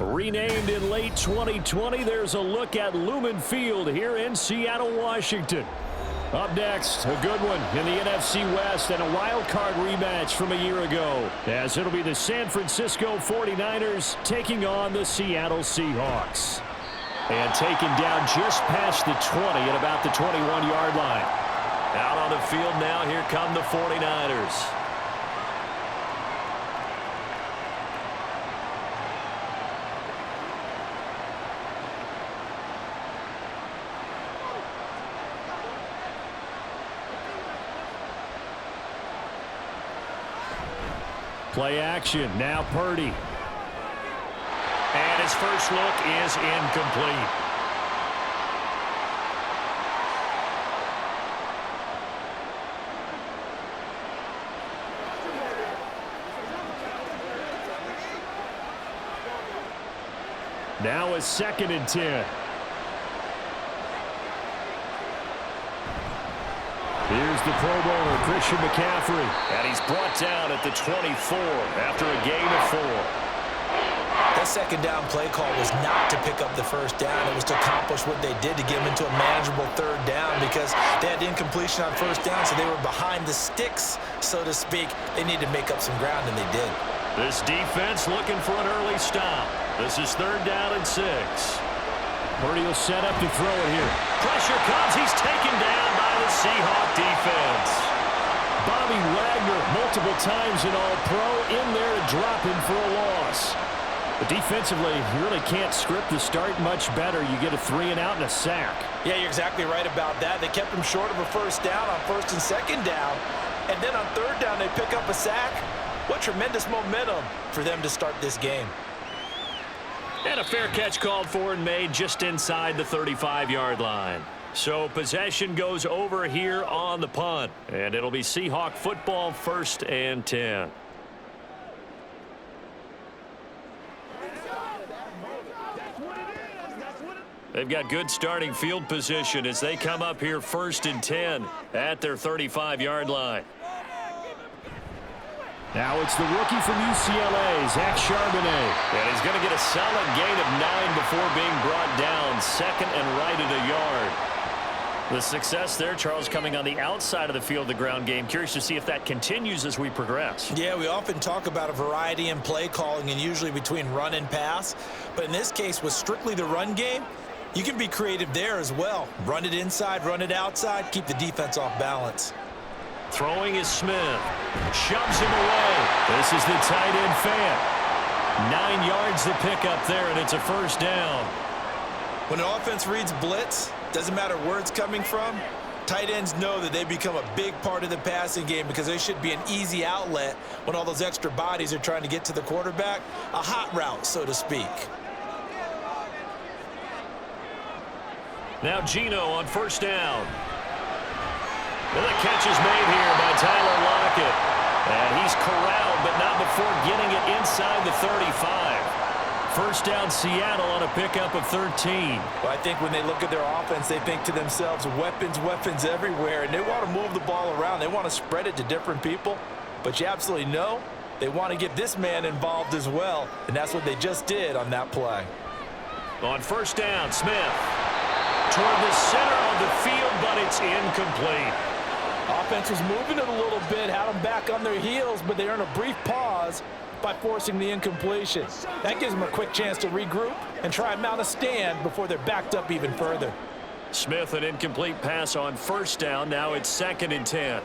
Renamed in late 2020, there's a look at Lumen Field here in Seattle, Washington. Up next, a good one in the NFC West and a wild card rematch from a year ago, as it'll be the San Francisco 49ers taking on the Seattle Seahawks. And taken down just past the 20 at about the 21-yard line. Out on the field now, here come the 49ers. Play action, now Purdy. And his first look is incomplete. Now a 2nd and 10. Here's the Pro Bowler, Christian McCaffrey. And he's brought down at the 24 after a gain of 4. That second down play call was not to pick up the first down. It was to accomplish what they did to get them into a manageable 3rd down because they had incompletion on 1st down, so they were behind the sticks, so to speak. They needed to make up some ground, and they did. This defense looking for an early stop. This is 3rd down and 6. Purdy will set up to throw it here. Pressure comes. He's taken down by the Seahawk defense. Bobby Wagner, multiple times in All-Pro, in there to drop him for a loss. But defensively, you really can't script the start much better. You get a 3-and-out and a sack. Yeah, you're exactly right about that. They kept him short of a 1st down on 1st and 2nd down. And then on 3rd down, they pick up a sack. What tremendous momentum for them to start this game. And a fair catch called for and made just inside the 35-yard line. So possession goes over here on the punt. And it'll be Seahawk football, 1st and 10. They've got good starting field position as they come up here 1st and 10 at their 35-yard line. Now it's the rookie from UCLA, Zach Charbonnet. And he's going to get a solid gain of 9 before being brought down, 2nd and right at a yard. The success there, Charles, coming on the outside of the field, the ground game. Curious to see if that continues as we progress. Yeah, we often talk about a variety in play calling and usually between run and pass. But in this case, with strictly the run game, you can be creative there as well. Run it inside, run it outside, keep the defense off balance. Throwing is Smith. Shoves him away. This is the tight end Fant. 9 yards to pick up there, and it's a 1st down. When an offense reads blitz, doesn't matter where it's coming from, tight ends know that they become a big part of the passing game because they should be an easy outlet when all those extra bodies are trying to get to the quarterback. A hot route, so to speak. Now Geno on 1st down. Well, the catch is made here by Tyler Lockett. And he's corralled, but not before getting it inside the 35. 1st down Seattle on a pickup of 13. Well, I think when they look at their offense, they think to themselves, weapons, weapons everywhere. And they want to move the ball around. They want to spread it to different people. But you absolutely know they want to get this man involved as well. And that's what they just did on that play. On 1st down, Smith. Toward the center of the field, but it's incomplete. Offense was moving it a little bit, had them back on their heels, but they earned a brief pause by forcing the incompletion. That gives them a quick chance to regroup and try and mount a stand before they're backed up even further. Smith, an incomplete pass on 1st down. Now it's 2nd and 10.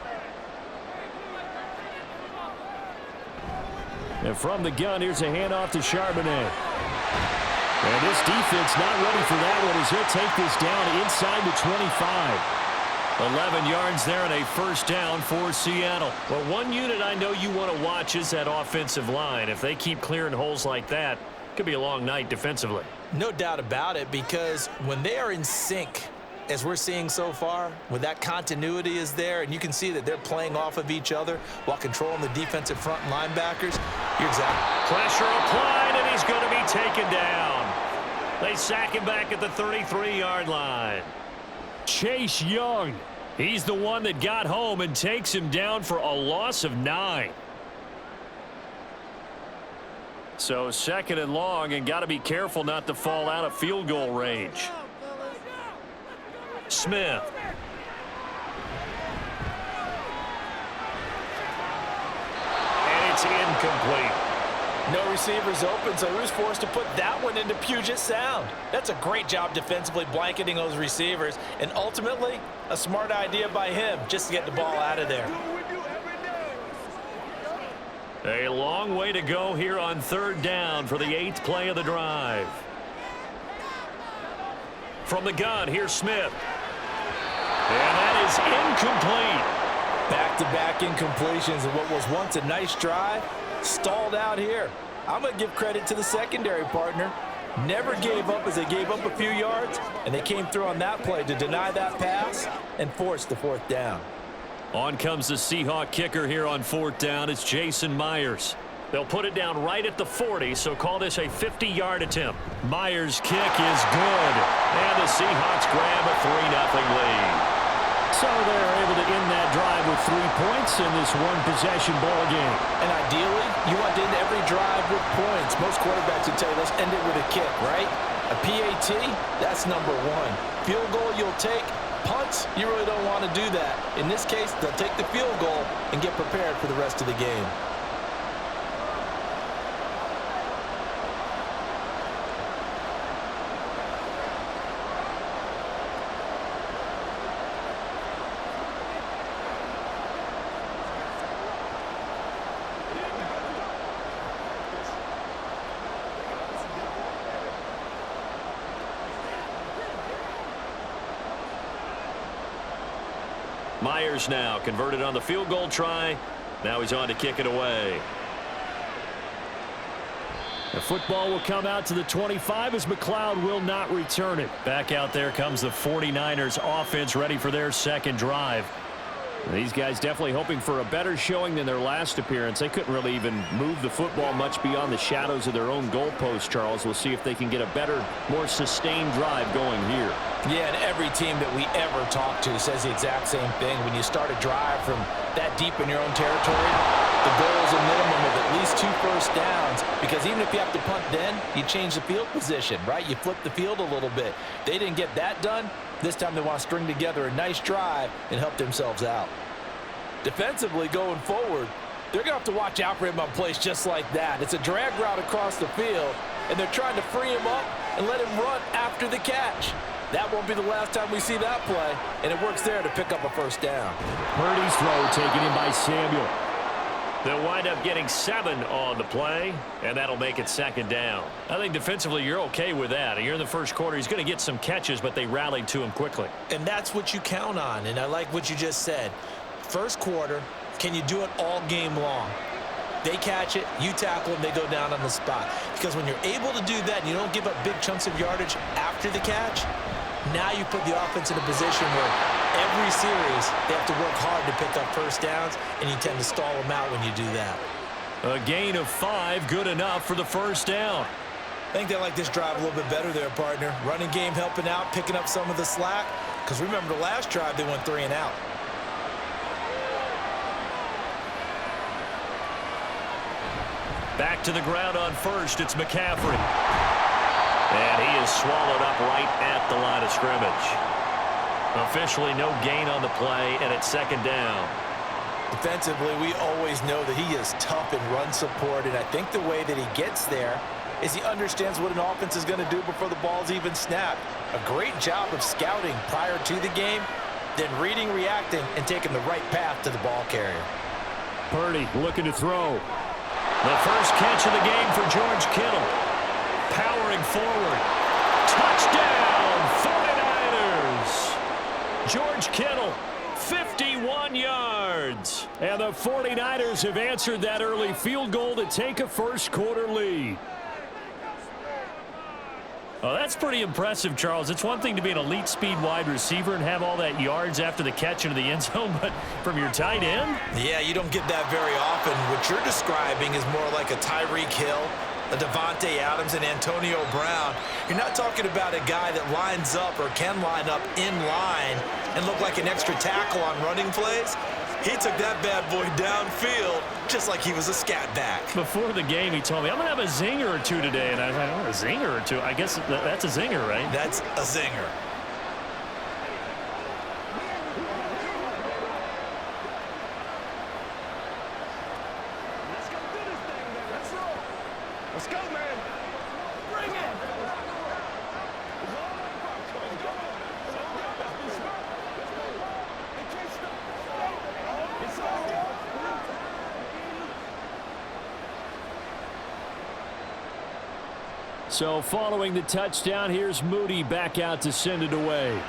And from the gun, here's a handoff to Charbonnet. And this defense not ready for that one as he'll take this down inside the 25. 11 yards there and a 1st down for Seattle. Well, one unit I know you want to watch is that offensive line. If they keep clearing holes like that, it could be a long night defensively. No doubt about it, because when they are in sync, as we're seeing so far, when that continuity is there and you can see that they're playing off of each other while controlling the defensive front and linebackers, you're exactly. Pressure applied, and he's going to be taken down. They sack him back at the 33-yard line. Chase Young, he's the one that got home and takes him down for a loss of 9. So 2nd and long, and got to be careful not to fall out of field goal range. Smith. And it's incomplete. No receivers open, so he was forced to put that one into Puget Sound. That's a great job defensively blanketing those receivers, and ultimately, a smart idea by him just to get the ball out of there. A long way to go here on 3rd down for the 8th play of the drive. From the gun, here's Smith. And that is incomplete. Back-to-back incompletions of what was once a nice drive, stalled out here. I'm going to give credit to the secondary partner. Never gave up as they gave up a few yards, and they came through on that play to deny that pass and force the 4th down. On comes the Seahawk kicker here on 4th down. It's Jason Myers. They'll put it down right at the 40, so call this a 50-yard attempt. Myers' kick is good, and the Seahawks grab a 3-0 lead. So they're able to end that drive with 3 points in this one-possession ball game. And ideally, you want to end every drive with points. Most quarterbacks would tell you, let's end it with a kick, right? A PAT, that's number 1. Field goal you'll take. Punts, you really don't want to do that. In this case, they'll take the field goal and get prepared for the rest of the game. Myers now converted on the field goal try. Now he's on to kick it away. The football will come out to the 25 as McLeod will not return it. Back out there comes the 49ers offense ready for their 2nd drive. These guys definitely hoping for a better showing than their last appearance. They couldn't really even move the football much beyond the shadows of their own goalpost, Charles. We'll see if they can get a better, more sustained drive going here. Yeah, and every team that we ever talk to says the exact same thing. When you start a drive from that deep in your own territory, the goal is a minimum of at least 2 first downs, because even if you have to punt then, you change the field position, right? You flip the field a little bit. They didn't get that done. This time they want to string together a nice drive and help themselves out. Defensively going forward, they're going to have to watch out for him on plays just like that. It's a drag route across the field, and they're trying to free him up and let him run after the catch. That won't be the last time we see that play, and it works there to pick up a 1st down. Purdy's throw taken in by Samuel. They'll wind up getting 7 on the play, and that'll make it 2nd down. I think defensively you're okay with that. You're in the 1st quarter. He's going to get some catches, but they rallied to him quickly. And that's what you count on, and I like what you just said. 1st quarter, can you do it all game long? They catch it, you tackle them, they go down on the spot. Because when you're able to do that and you don't give up big chunks of yardage after the catch, now you put the offense in a position where every series they have to work hard to pick up 1st downs, and you tend to stall them out when you do that. A gain of 5, good enough for the 1st down. I think they like this drive a little bit better there, partner. Running game helping out, picking up some of the slack. Because remember, the last drive they went 3 and out. Back to the ground on 1st, it's McCaffrey. And he is swallowed up right at the line of scrimmage. Officially no gain on the play, and it's 2nd down. Defensively, we always know that he is tough in run support, and I think the way that he gets there is he understands what an offense is going to do before the ball's even snapped. A great job of scouting prior to the game, then reading, reacting, and taking the right path to the ball carrier. Purdy looking to throw. The first catch of the game for George Kittle. Powering forward. Touchdown, 49ers. George Kittle, 51 yards. And the 49ers have answered that early field goal to take a 1st quarter lead. Well, that's pretty impressive, Charles. It's one thing to be an elite speed wide receiver and have all that yards after the catch into the end zone, but from your tight end? Yeah, you don't get that very often. What you're describing is more like a Tyreek Hill, a Devontae Adams, and Antonio Brown. You're not talking about a guy that lines up or can line up in line and look like an extra tackle on running plays. He took that bad boy downfield just like he was a scat back. Before the game, he told me, I'm going to have a zinger or two today. And I was like, oh, a zinger or two? I guess that's a zinger, right? That's a zinger. Let's go do this thing, man. Let's roll. Let's go, man. Bring it. It's all about let's go. Let's be smart. Let's go. They can't stop. It's all good. So following the touchdown, here's Moody back out to send it away.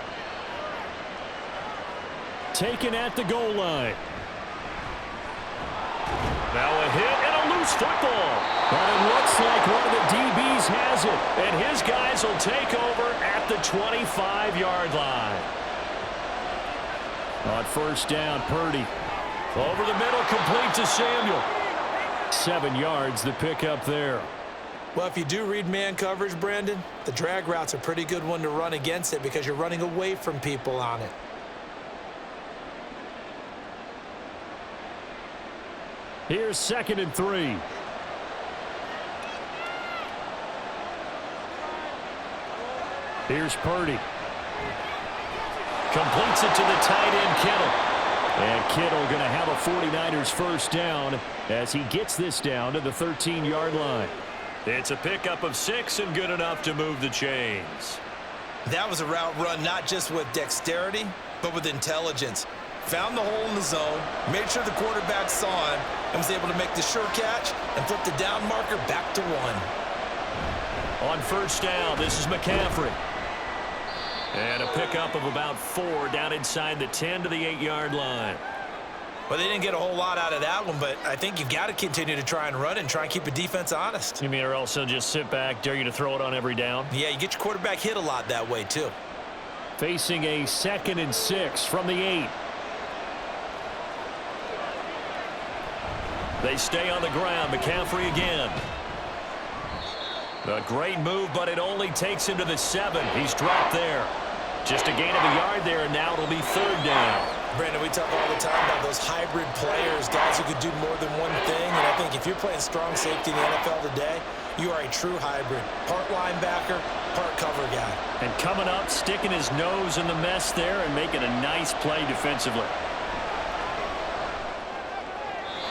Taken at the goal line. Now a hit and a loose football. But it looks like one of the DBs has it. And his guys will take over at the 25-yard line. On first down, Purdy. Over the middle, complete to Samuel. 7 yards, the pickup there. Well, if you do read man coverage, Brandon, the drag route's a pretty good one to run against it because you're running away from people on it. Here's 2nd and 3. Here's Purdy. Completes it to the tight end, Kittle. And Kittle going to have a 49ers first down as he gets this down to the 13-yard line. It's a pickup of 6 and good enough to move the chains. That was a route run not just with dexterity, but with intelligence. Found the hole in the zone, made sure the quarterback saw him, and was able to make the sure catch and flip the down marker back to 1. On first down, this is McCaffrey. And a pickup of about 4 down inside the 10 to the 8-yard line. Well, they didn't get a whole lot out of that one, but I think you've got to continue to try and run and try and keep the defense honest. You mean or else they'll just sit back, dare you to throw it on every down? Yeah, you get your quarterback hit a lot that way, too. Facing a 2nd and 6 from the 8. They stay on the ground. McCaffrey again. A great move, but it only takes him to the 7. He's dropped there. Just a gain of a yard there, and now it'll be 3rd down. Brandon, we talk all the time about those hybrid players, guys who could do more than one thing. And I think if you're playing strong safety in the NFL today, you are a true hybrid. Part linebacker, part cover guy. And coming up, sticking his nose in the mess there and making a nice play defensively.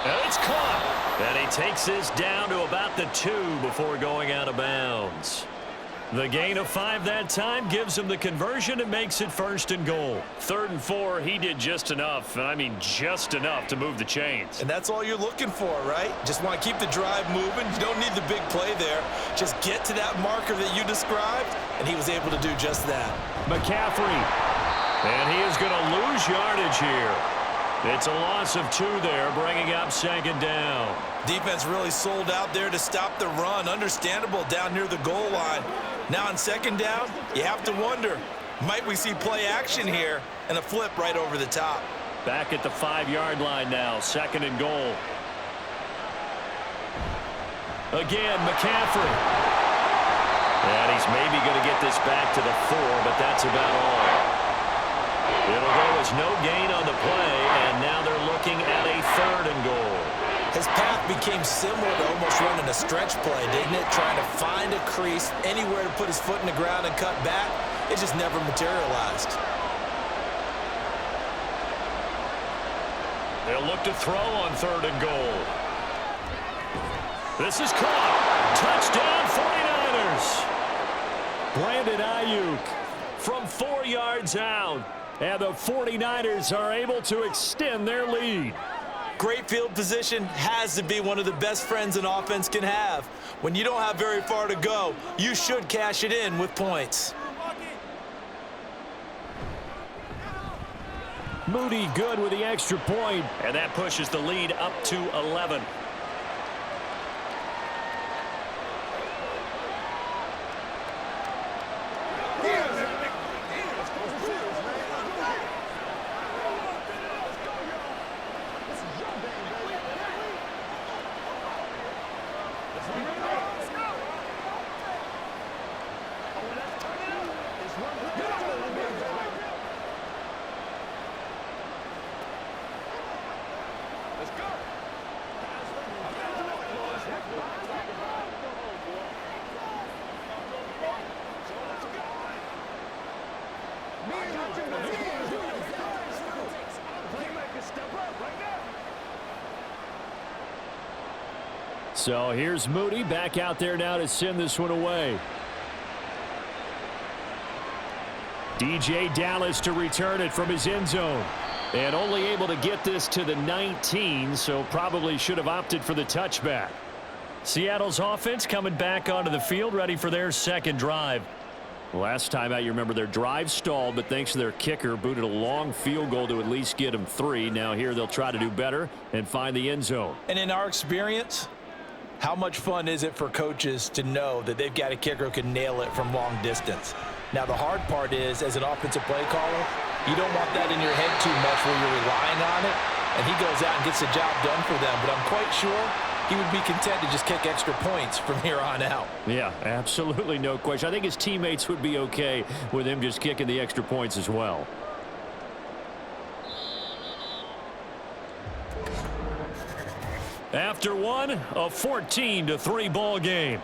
And it's caught. And he takes this down to about the 2 before going out of bounds. The gain of 5 that time gives him the conversion and makes it 1st and goal. 3rd and 4, he did just enough, and I mean just enough to move the chains. And that's all you're looking for, right? Just want to keep the drive moving. You don't need the big play there. Just get to that marker that you described, and he was able to do just that. McCaffrey, and he is going to lose yardage here. It's a loss of 2 there, bringing up 2nd down. Defense really sold out there to stop the run. Understandable down near the goal line. Now on 2nd down, you have to wonder, might we see play action here and a flip right over the top? Back at the 5-yard line now, 2nd and goal. Again, McCaffrey. And he's maybe going to get this back to the 4, but that's about all. It'll go as no gain on the play, and now they're looking at a 3rd and goal. His path became similar to almost running a stretch play, didn't it? Trying to find a crease, anywhere to put his foot in the ground and cut back. It just never materialized. They'll look to throw on 3rd and goal. This is caught. Touchdown 49ers. Brandon Ayuk from 4 yards out. And the 49ers are able to extend their lead. Great field position has to be one of the best friends an offense can have. When you don't have very far to go, you should cash it in with points. Moody good with the extra point, and that pushes the lead up to 11. So here's Moody back out there now to send this one away. DJ Dallas to return it from his end zone. And only able to get this to the 19, so probably should have opted for the touchback. Seattle's offense coming back onto the field, ready for their second drive. Last time out, you remember their drive stalled, but thanks to their kicker, booted a long field goal to at least get them 3. Now here they'll try to do better and find the end zone. And in our experience, how much fun is it for coaches to know that they've got a kicker who can nail it from long distance? Now, the hard part is, as an offensive play caller, you don't want that in your head too much where you're relying on it, and he goes out and gets the job done for them. But I'm quite sure he would be content to just kick extra points from here on out. Yeah, absolutely no question. I think his teammates would be okay with him just kicking the extra points as well. After one, a 14-3 ball game.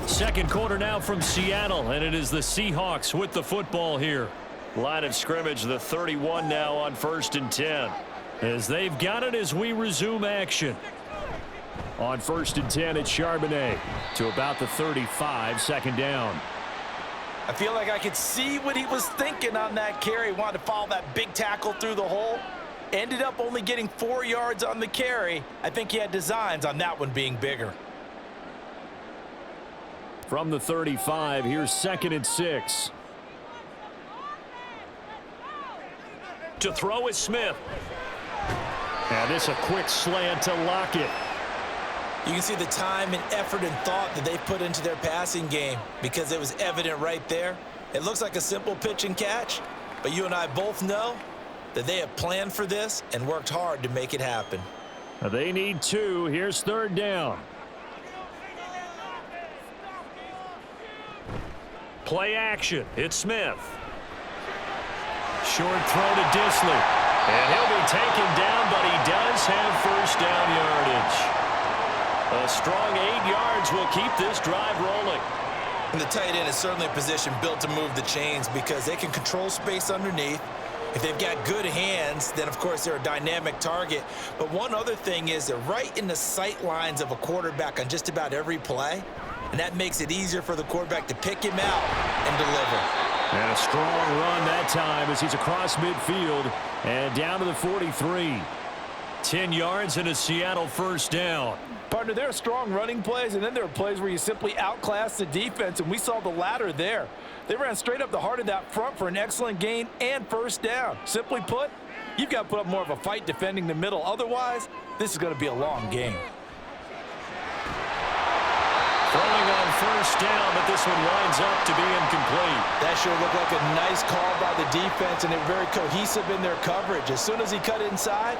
Second quarter now from Seattle, and it is the Seahawks with the football here. Line of scrimmage, the 31 now on 1st and 10. As they've got it as we resume action. On 1st and 10, it's Charbonnet to about the 35, second down. I feel like I could see what he was thinking on that carry. Wanted to follow that big tackle through the hole. Ended up only getting 4 yards on the carry. I think he had designs on that one being bigger. From the 35, here's 2nd and 6. To throw is Smith. And this a quick slant to Lockett. You can see the time and effort and thought that they've put into their passing game because it was evident right there. It looks like a simple pitch and catch, but you and I both know that they have planned for this and worked hard to make it happen. They need 2. Here's 3rd down. Play action. It's Smith. Short throw to Disley. And he'll be taken down, but he does have 1st down yardage. A strong 8 yards will keep this drive rolling. And the tight end is certainly a position built to move the chains because they can control space underneath. If they've got good hands, then, of course, they're a dynamic target. But one other thing is they're right in the sight lines of a quarterback on just about every play. And that makes it easier for the quarterback to pick him out and deliver. And a strong run that time as he's across midfield and down to the 43. 10 yards and a Seattle 1st down. Partner, there are strong running plays, and then there are plays where you simply outclass the defense, and we saw the latter there. They ran straight up the heart of that front for an excellent gain and 1st down. Simply put, you've got to put up more of a fight defending the middle. Otherwise, this is going to be a long game. Throwing on 1st down, but this one winds up to be incomplete. That sure looked like a nice call by the defense, and they're very cohesive in their coverage. As soon as he cut inside,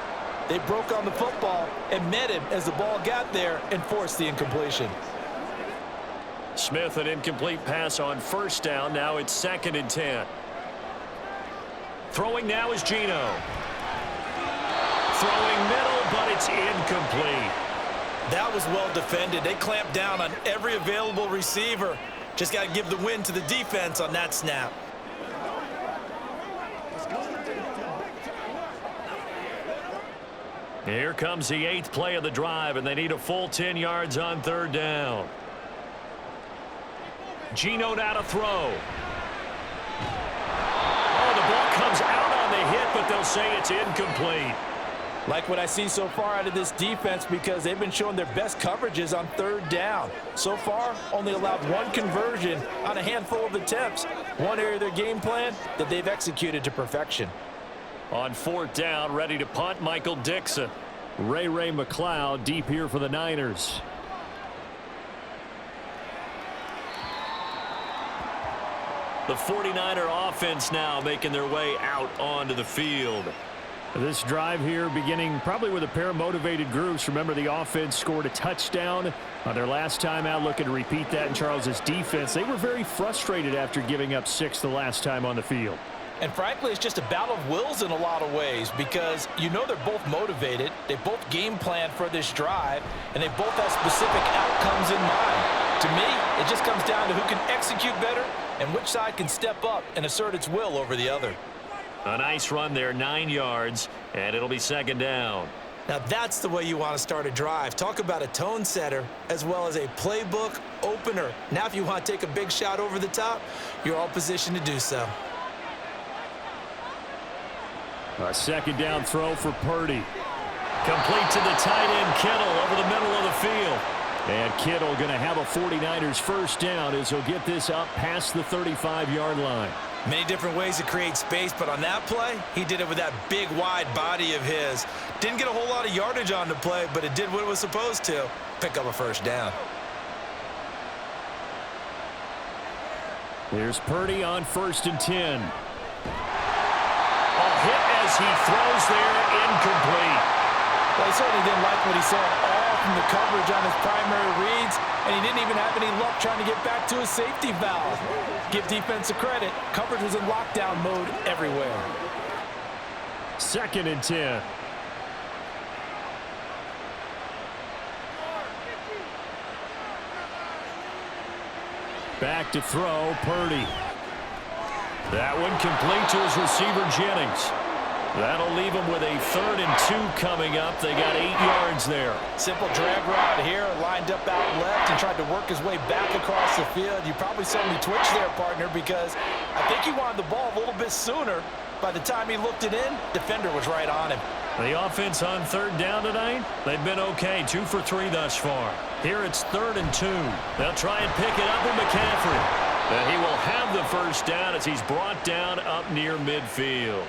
they broke on the football and met him as the ball got there and forced the incompletion. Smith, an incomplete pass on 1st down. Now it's 2nd and 10. Throwing now is Geno. Throwing middle, but it's incomplete. That was well defended. They clamped down on every available receiver. Just got to give the win to the defense on that snap. Here comes the 8th play of the drive, and they need a full 10 yards on 3rd down. Geno now to throw. Oh, the ball comes out on the hit, but they'll say it's incomplete. Like what I see so far out of this defense because they've been showing their best coverages on 3rd down. So far, only allowed 1 conversion on a handful of attempts. One area of their game plan that they've executed to perfection. On 4th down, ready to punt, Michael Dixon. Ray McLeod deep here for the Niners. The 49er offense now making their way out onto the field. This drive here beginning probably with a pair of motivated groups. Remember, the offense scored a touchdown on their last time out, looking to repeat that in Charles's defense. They were very frustrated after giving up 6 the last time on the field. And frankly, it's just a battle of wills in a lot of ways because you know they're both motivated. They both game plan for this drive, and they both have specific outcomes in mind. To me, it just comes down to who can execute better and which side can step up and assert its will over the other. A nice run there, 9 yards, and it'll be second down. Now that's the way you want to start a drive. Talk about a tone setter as well as a playbook opener. Now if you want to take a big shot over the top, you're all positioned to do so. A second down throw for Purdy. Complete to the tight end, Kittle, over the middle of the field. And Kittle going to have a 49ers first down as he'll get this up past the 35-yard line. Many different ways to create space, but on that play, he did it with that big, wide body of his. Didn't get a whole lot of yardage on the play, but it did what it was supposed to. Pick up a first down. Here's Purdy on 1st and 10. A hit as he throws there, incomplete. Well, he certainly didn't like what he saw all from the coverage on his primary reads, and he didn't even have any luck trying to get back to his safety valve. Give defense a credit. Coverage was in lockdown mode everywhere. 2nd and 10. Back to throw, Purdy. That one complete to his receiver, Jennings. That'll leave him with a 3rd and 2 coming up. They got 8 yards there. Simple drag route here, lined up out left and tried to work his way back across the field. You probably saw me twitch there, partner, because I think he wanted the ball a little bit sooner. By the time he looked it in, defender was right on him. The offense on 3rd down tonight, they've been okay, 2 for 3 thus far. Here it's 3rd and 2. They'll try and pick it up with McCaffrey. And he will have the first down as he's brought down up near midfield.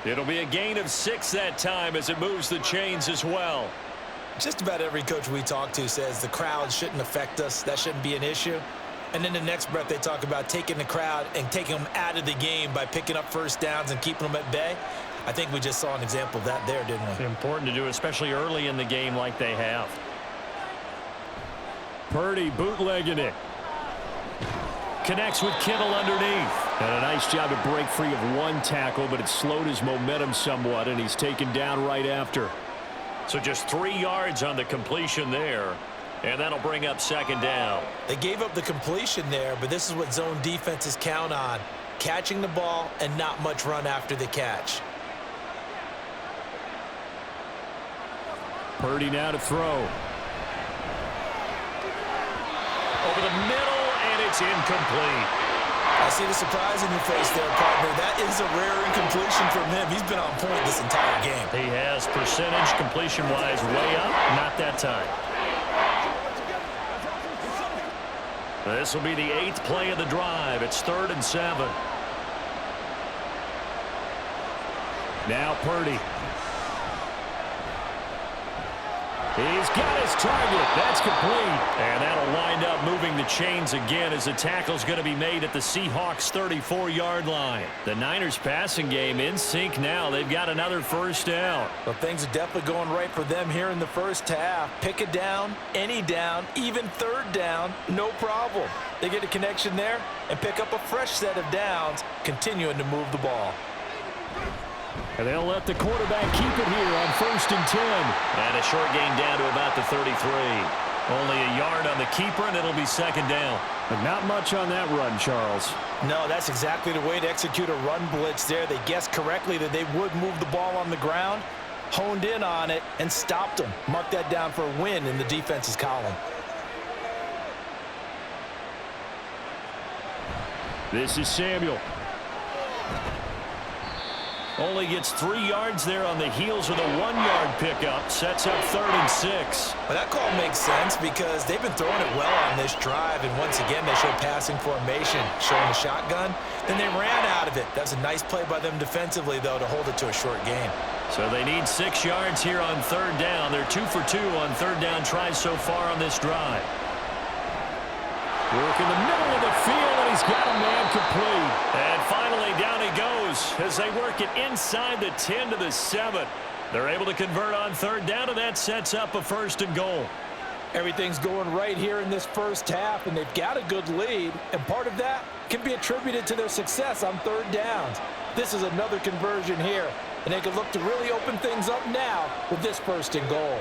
It'll be a gain of 6 that time as it moves the chains as well. Just about every coach we talk to says the crowd shouldn't affect us. That shouldn't be an issue. And in the next breath, they talk about taking the crowd and taking them out of the game by picking up first downs and keeping them at bay. I think we just saw an example of that there, didn't we? Important to do, especially early in the game like they have. Purdy bootlegging it. Connects with Kittle underneath. And a nice job to break free of one tackle, but it slowed his momentum somewhat, and he's taken down right after. So just 3 yards on the completion there, and that'll bring up second down. They gave up the completion there, but this is what zone defenses count on. Catching the ball and not much run after the catch. Purdy now to throw. Over the middle, and it's incomplete. I see the surprise in your face there, partner. That is a rare incompletion from him. He's been on point this entire game. He has percentage completion-wise way up. Not that time. This will be the 8th play of the drive. It's 3rd and 7. Now Purdy. He's got his target. That's complete. And that'll wind up moving the chains again as the tackle's going to be made at the Seahawks' 34-yard line. The Niners passing game in sync now. They've got another first down. Well, things are definitely going right for them here in the first half. Pick a down, any down, even 3rd down, no problem. They get a connection there and pick up a fresh set of downs, continuing to move the ball. And they'll let the quarterback keep it here on 1st and 10. And a short gain down to about the 33. Only a yard on the keeper, and it'll be second down. But not much on that run, Charles. No, that's exactly the way to execute a run blitz there. They guessed correctly that they would move the ball on the ground, honed in on it, and stopped them. Mark that down for a win in the defense's column. This is Samuel. Only gets 3 yards there on the heels of the 1-yard pickup. Sets up 3rd and 6. Well, that call makes sense because they've been throwing it well on this drive, and once again they show passing formation, showing the shotgun. Then they ran out of it. That was a nice play by them defensively, though, to hold it to a short game. So they need 6 yards here on 3rd down. They're 2 for 2 on 3rd down tries so far on this drive. Work in the middle of the field, and he's got a man complete. And finally, down he goes as they work it inside the 10 to the 7. They're able to convert on 3rd down, and that sets up a 1st and goal. Everything's going right here in this first half, and they've got a good lead, and part of that can be attributed to their success on 3rd downs. This is another conversion here, and they can look to really open things up now with this 1st and goal.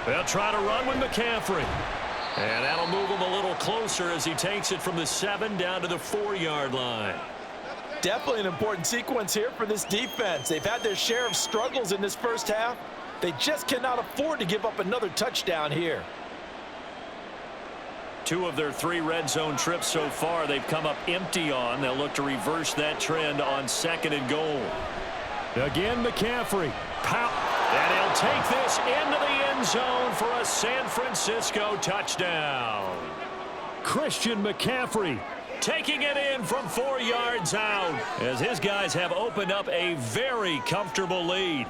They'll try to run with McCaffrey. And that'll move him a little closer as he takes it from the 7 down to the 4-yard line. Definitely an important sequence here for this defense. They've had their share of struggles in this first half. They just cannot afford to give up another touchdown here. 2 of their 3 red zone trips so far they've come up empty on. They'll look to reverse that trend on 2nd and goal. Again, McCaffrey. And he'll take this into the end zone for a San Francisco touchdown. Christian McCaffrey taking it in from 4 yards out as his guys have opened up a very comfortable lead.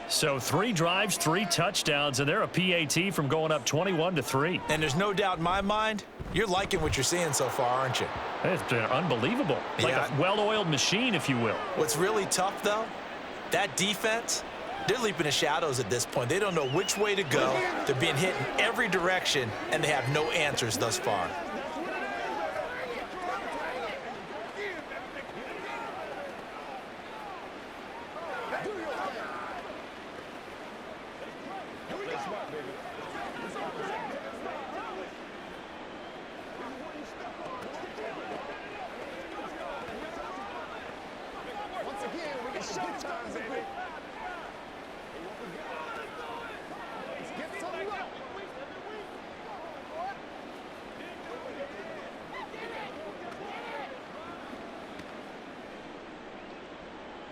So 3 drives, 3 touchdowns, and they're a PAT from going up 21-3. And there's no doubt in my mind, you're liking what you're seeing so far, aren't you? It's been unbelievable. Like a well-oiled machine, if you will. What's really tough, though, that defense, they're leaping the shadows at this point. They don't know which way to go. They're being hit in every direction, and they have no answers thus far.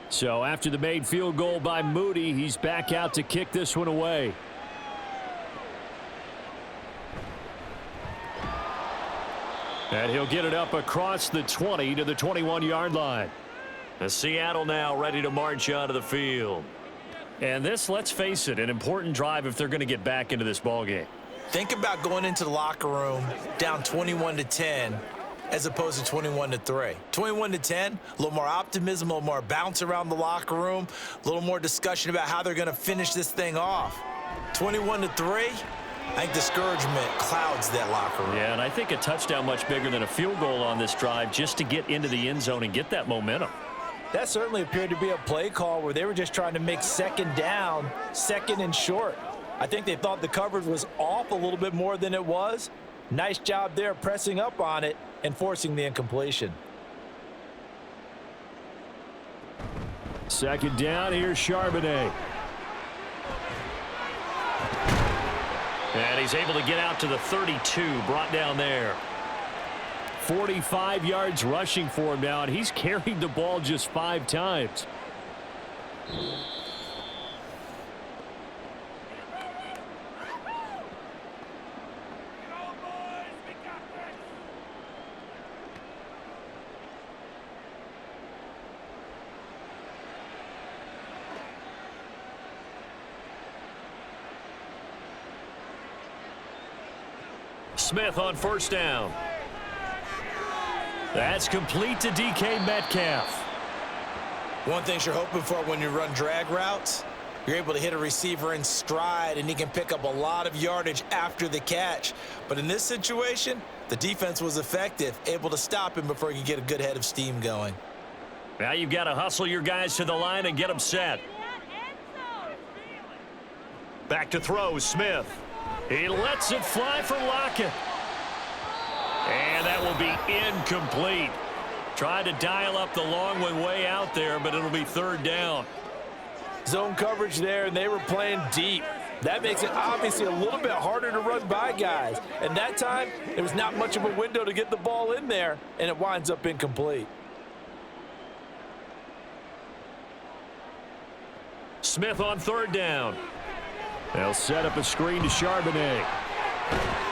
So after the made field goal by Moody, he's back out to kick this one away. And he'll get it up across the 20 to the 21-yard line. Seattle now ready to march onto the field. And this, let's face it, an important drive if they're going to get back into this ballgame. Think about going into the locker room down 21-10 as opposed to 21-3. 21-10, a little more optimism, a little more bounce around the locker room, a little more discussion about how they're going to finish this thing off. 21-3, I think discouragement clouds that locker room. Yeah, and I think a touchdown much bigger than a field goal on this drive just to get into the end zone and get that momentum. That certainly appeared to be a play call where they were just trying to make 2nd down, 2nd and short. I think they thought the coverage was off a little bit more than it was. Nice job there pressing up on it and forcing the incompletion. 2nd down, here's Charbonnet. And he's able to get out to the 32, brought down there. 45 yards rushing for him now, and he's carried the ball just 5 times. Smith on 1st down. That's complete to DK Metcalf. One thing you're hoping for when you run drag routes, you're able to hit a receiver in stride, and he can pick up a lot of yardage after the catch. But in this situation, the defense was effective, able to stop him before he could get a good head of steam going. Now you've got to hustle your guys to the line and get them set. Back to throw, Smith. He lets it fly for Lockett. And that will be incomplete. Tried to dial up the long one way out there, but it'll be 3rd down. Zone coverage there, and they were playing deep. That makes it obviously a little bit harder to run by guys. And that time, there was not much of a window to get the ball in there, and it winds up incomplete. Smith on 3rd down. They'll set up a screen to Charbonnet.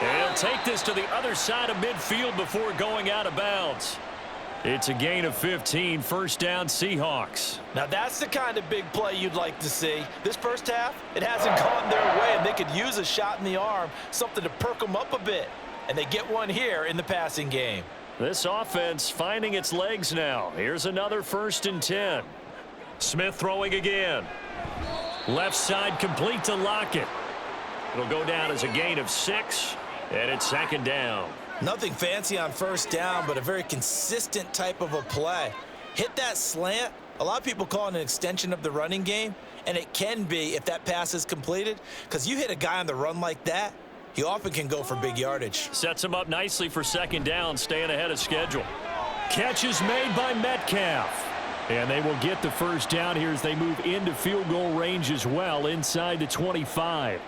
And he'll take this to the other side of midfield before going out of bounds. It's a gain of 15, 1st down Seahawks. Now that's the kind of big play you'd like to see. This first half, it hasn't gone their way, and they could use a shot in the arm, something to perk them up a bit. And they get one here in the passing game. This offense finding its legs now. Here's another 1st and 10. Smith throwing again. Left side complete to Lockett. It'll go down as a gain of 6, and it's 2nd down. Nothing fancy on 1st down, but a very consistent type of a play. Hit that slant. A lot of people call it an extension of the running game, and it can be if that pass is completed, because you hit a guy on the run like that, he often can go for big yardage. Sets him up nicely for second down, staying ahead of schedule. Catch is made by Metcalf. And they will get the first down here as they move into field goal range as well, inside the 25.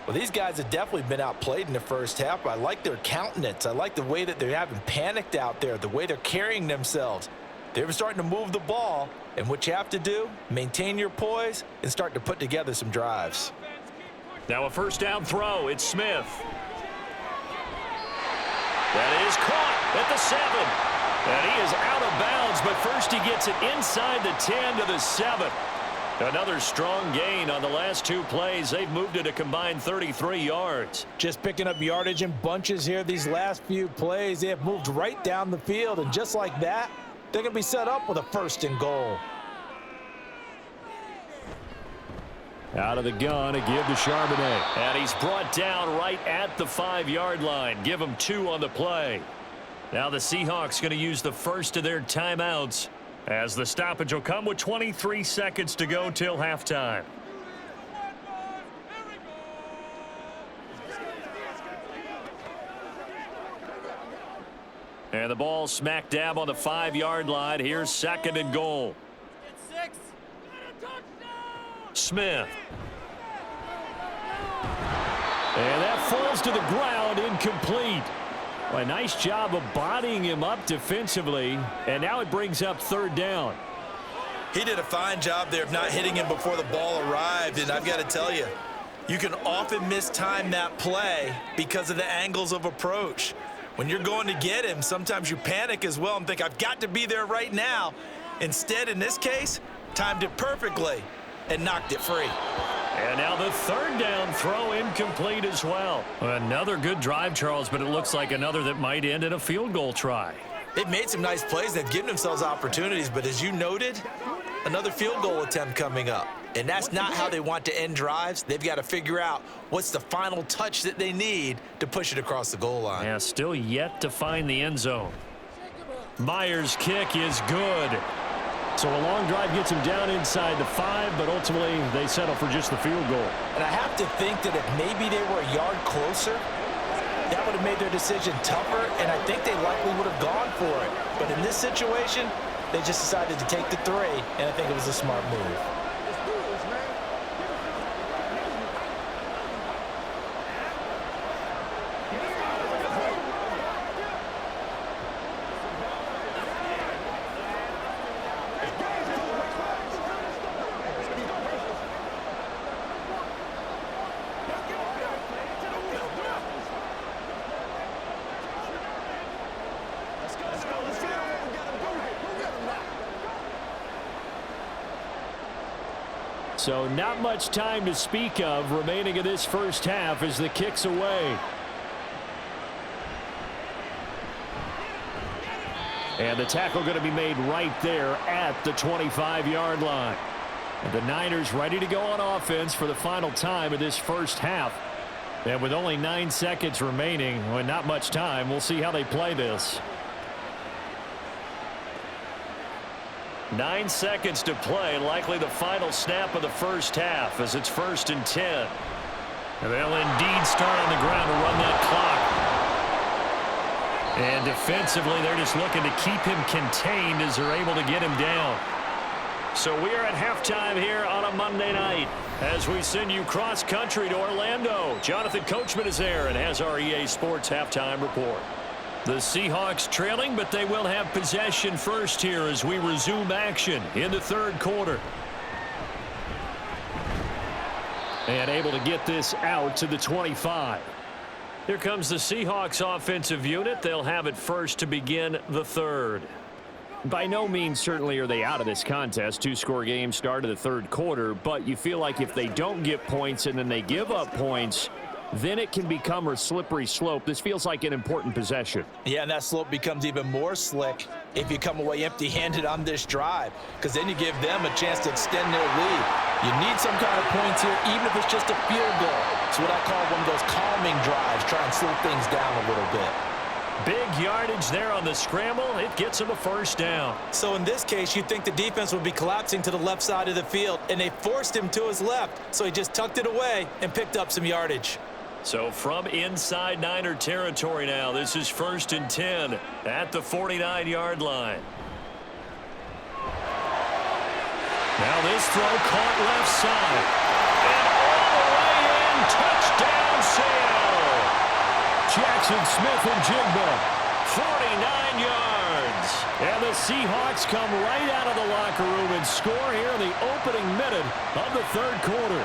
Well, these guys have definitely been outplayed in the first half. I like their countenance. I like the way that they haven't panicked out there, the way they're carrying themselves. They're starting to move the ball, and what you have to do, maintain your poise and start to put together some drives. Now a first down throw. It's Smith. That is caught at the 7. And he is out of bounds, but first he gets it inside the 10 to the 7. Another strong gain on the last two plays. They've moved it a combined 33 yards. Just picking up yardage in bunches here these last few plays. They have moved right down the field, and just like that, they're going to be set up with a first and goal. Out of the gun, a give to Charbonnet. And he's brought down right at the 5-yard line. Give him 2 on the play. Now the Seahawks going to use the first of their timeouts, as the stoppage will come with 23 seconds to go till halftime. And the ball smack dab on the 5-yard line. Here's second and goal. Smith. And that falls to the ground, incomplete. Well, a nice job of bodying him up defensively, and now it brings up third down. He did a fine job there of not hitting him before the ball arrived, and I've got to tell you, you can often mistime that play because of the angles of approach. When you're going to get him, sometimes you panic as well and think, I've got to be there right now. Instead, in this case, timed it perfectly and knocked it free. And now the third down throw incomplete as well. Another good drive, Charles, but it looks like another that might end in a field goal try. They've made some nice plays. They've given themselves opportunities, but as you noted, another field goal attempt coming up. And that's not how they want to end drives. They've got to figure out what's the final touch that they need to push it across the goal line. Yeah, still yet to find the end zone. Myers' kick is good. So a long drive gets him down inside the 5, but ultimately they settle for just the field goal. And I have to think that if maybe they were a yard closer, that would have made their decision tougher, and I think they likely would have gone for it. But in this situation, they just decided to take the 3, and I think it was a smart move. So not much time to speak of remaining in this first half as the kick's away. And the tackle going to be made right there at the 25-yard line. And the Niners ready to go on offense for the final time of this first half. And with only 9 seconds remaining, well, not much time, we'll see how they play this. 9 seconds to play, likely the final snap of the first half as it's 1st and 10. And they'll indeed start on the ground to run that clock. And defensively, they're just looking to keep him contained as they're able to get him down. So we are at halftime here on a Monday night as we send you cross-country to Orlando. Jonathan Coachman is there and has our EA Sports halftime report. The Seahawks trailing, but they will have possession first here as we resume action in the third quarter. And able to get this out to the 25. Here comes the Seahawks offensive unit. They'll have it first to begin the third. By no means certainly are they out of this contest. 2-score game start of the third quarter, but you feel like if they don't get points and then they give up points, then it can become a slippery slope. This feels like an important possession. Yeah, and that slope becomes even more slick if you come away empty-handed on this drive, because then you give them a chance to extend their lead. You need some kind of points here, even if it's just a field goal. It's what I call one of those calming drives, try and slow things down a little bit. Big yardage there on the scramble. It gets him a first down. So in this case, you'd think the defense would be collapsing to the left side of the field, and they forced him to his left, so he just tucked it away and picked up some yardage. So from inside Niner territory now, this is 1st and 10 at the 49-yard line. Now this throw caught left side. And all the way in, touchdown Seattle. Jackson Smith-Njigba, 49 yards. And the Seahawks come right out of the locker room and score here in the opening minute of the 3rd quarter.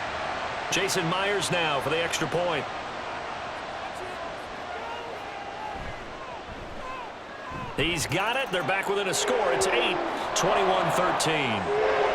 Jason Myers now for the extra point. He's got it. They're back within a score. It's 8, 21-13.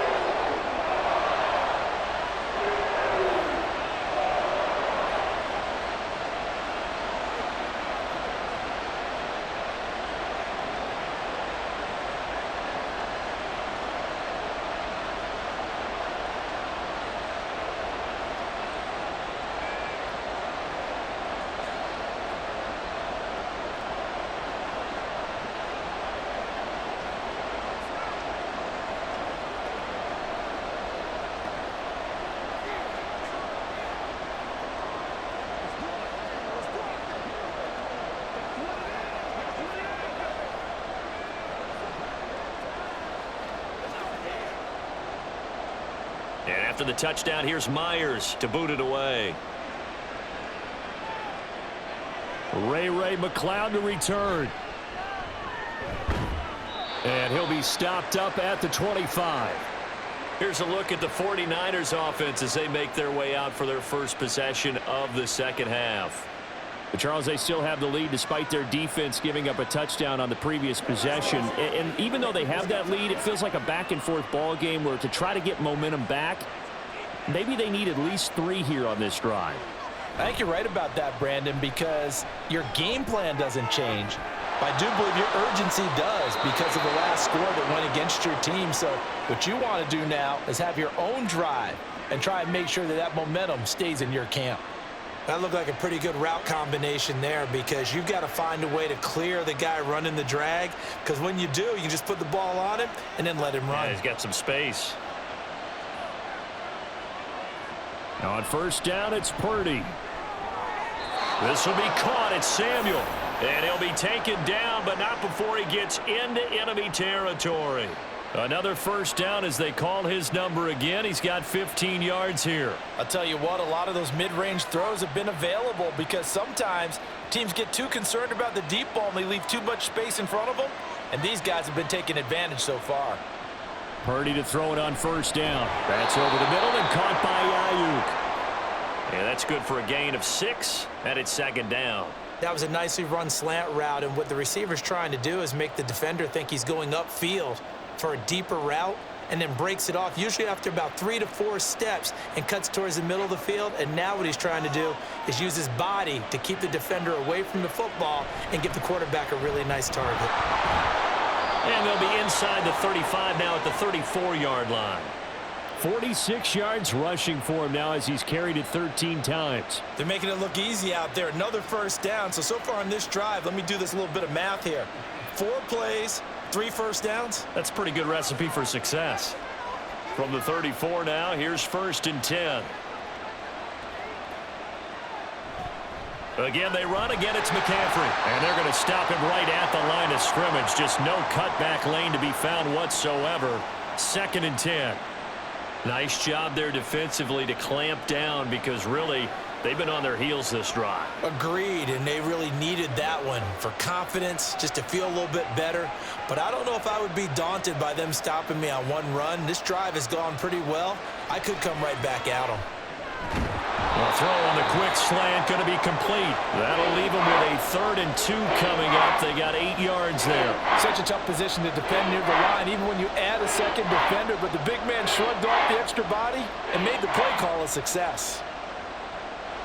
And after the touchdown, here's Myers to boot it away. Ray McLeod to return. And he'll be stopped up at the 25. Here's a look at the 49ers offense as they make their way out for their first possession of the second half. But Charles, they still have the lead despite their defense giving up a touchdown on the previous possession. And even though they have that lead, it feels like a back-and-forth ball game where to try to get momentum back, maybe they need at least 3 here on this drive. I think you're right about that, Brandon, because your game plan doesn't change. But I do believe your urgency does because of the last score that went against your team. So what you want to do now is have your own drive and try and make sure that that momentum stays in your camp. That looked like a pretty good route combination there because you've got to find a way to clear the guy running the drag, because when you do, you can just put the ball on him and then let him run. Yeah, he's got some space. Now on first down, it's Purdy. This will be caught. It's Samuel. And he'll be taken down, but not before he gets into enemy territory. Another first down as they call his number again. He's got 15 yards here. I'll tell you what, a lot of those mid-range throws have been available because sometimes teams get too concerned about the deep ball and they leave too much space in front of them, and these guys have been taking advantage so far. Purdy to throw it on first down. That's over the middle and caught by Ayuk. Yeah, that's good for a gain of 6, and it's second down. That was a nicely run slant route, and what the receiver's trying to do is make the defender think he's going upfield for a deeper route and then breaks it off, usually after about 3 to 4 steps, and cuts towards the middle of the field. And now what he's trying to do is use his body to keep the defender away from the football and give the quarterback a really nice target. And they'll be inside the 35 now at the 34-yard line. 46 yards rushing for him now as he's carried it 13 times. They're making it look easy out there. Another first down. So far on this drive, let me do this little bit of math here. 4 plays, 3 first downs. That's a pretty good recipe for success. From the 34 now, here's 1st and 10. Again, they run. Again, it's McCaffrey. And they're going to stop him right at the line of scrimmage. Just no cutback lane to be found whatsoever. 2nd and 10. Nice job there defensively to clamp down because really they've been on their heels this drive. Agreed, and they really needed that one for confidence, just to feel a little bit better. But I don't know if I would be daunted by them stopping me on one run. This drive has gone pretty well. I could come right back at them. Well, throw on the quick slant going to be complete. That'll leave them with a 3rd and 2 coming up. They got 8 yards there. Such a tough position to defend near the line, even when you add a second defender. But the big man shrugged off the extra body and made the play call a success.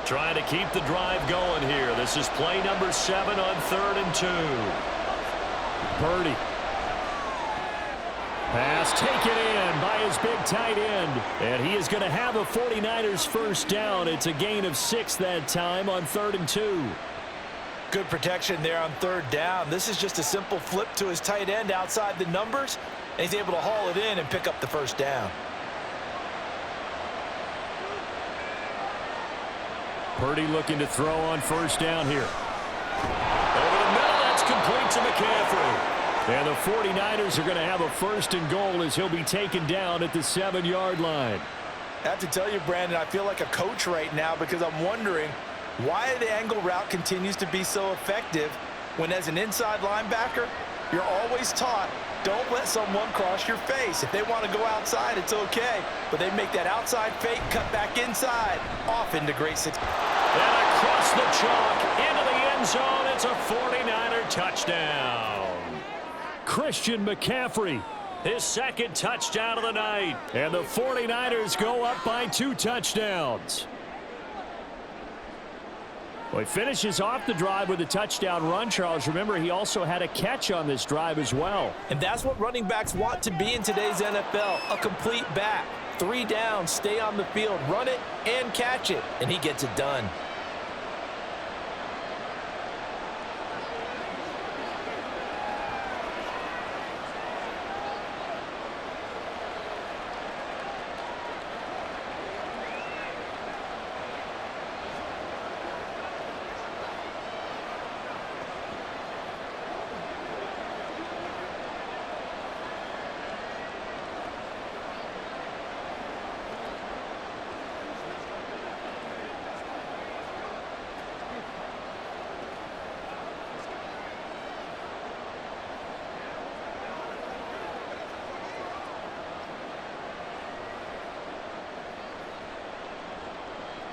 Trying to keep the drive going here. This is play number 7 on 3rd and 2. Purdy. Pass taken in by his big tight end. And he is going to have a 49ers first down. It's a gain of 6 that time on 3rd and 2. Good protection there on 3rd down. This is just a simple flip to his tight end outside the numbers, and he's able to haul it in and pick up the first down. Purdy looking to throw on first down here. Over the middle, that's complete to McCaffrey. And the 49ers are going to have a first and goal as he'll be taken down at the 7-yard line. I have to tell you, Brandon, I feel like a coach right now because I'm wondering why the angle route continues to be so effective when, as an inside linebacker, you're always taught, don't let someone cross your face. If they want to go outside, it's okay. But they make that outside fake, cut back inside, off into great success. And across the chalk, into the end zone, it's a 49er touchdown. Christian McCaffrey, his second touchdown of the night. And the 49ers go up by 2 touchdowns. Well, he finishes off the drive with a touchdown run, Charles. Remember, he also had a catch on this drive as well. And that's what running backs want to be in today's NFL, a complete back. 3 down, stay on the field, run it, and catch it. And he gets it done.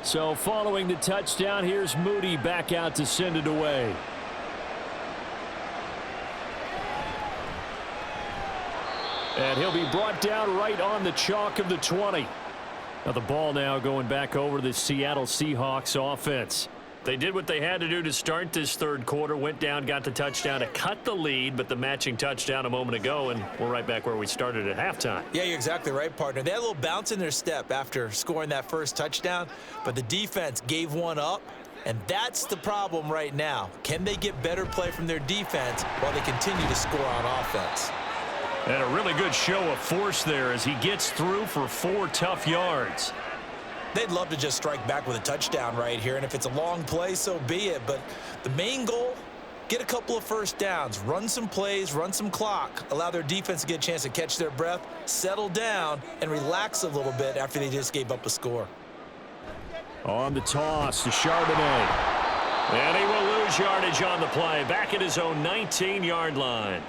So following the touchdown, here's Moody back out to send it away. And he'll be brought down right on the chalk of the 20. Now the ball now going back over to the Seattle Seahawks offense. They did what they had to do to start this third quarter, went down, got the touchdown to cut the lead, but the matching touchdown a moment ago, and we're right back where we started at halftime. Yeah, you're exactly right, partner. They had a little bounce in their step after scoring that first touchdown, but the defense gave one up, and that's the problem right now. Can they get better play from their defense while they continue to score on offense? And a really good show of force there as he gets through for 4 tough yards. They'd love to just strike back with a touchdown right here, and if it's a long play, so be it. But the main goal, get a couple of first downs, run some plays, run some clock, allow their defense to get a chance to catch their breath, settle down, and relax a little bit after they just gave up a score. On the toss to Charbonnet. And he will lose yardage on the play, back at his own 19-yard line.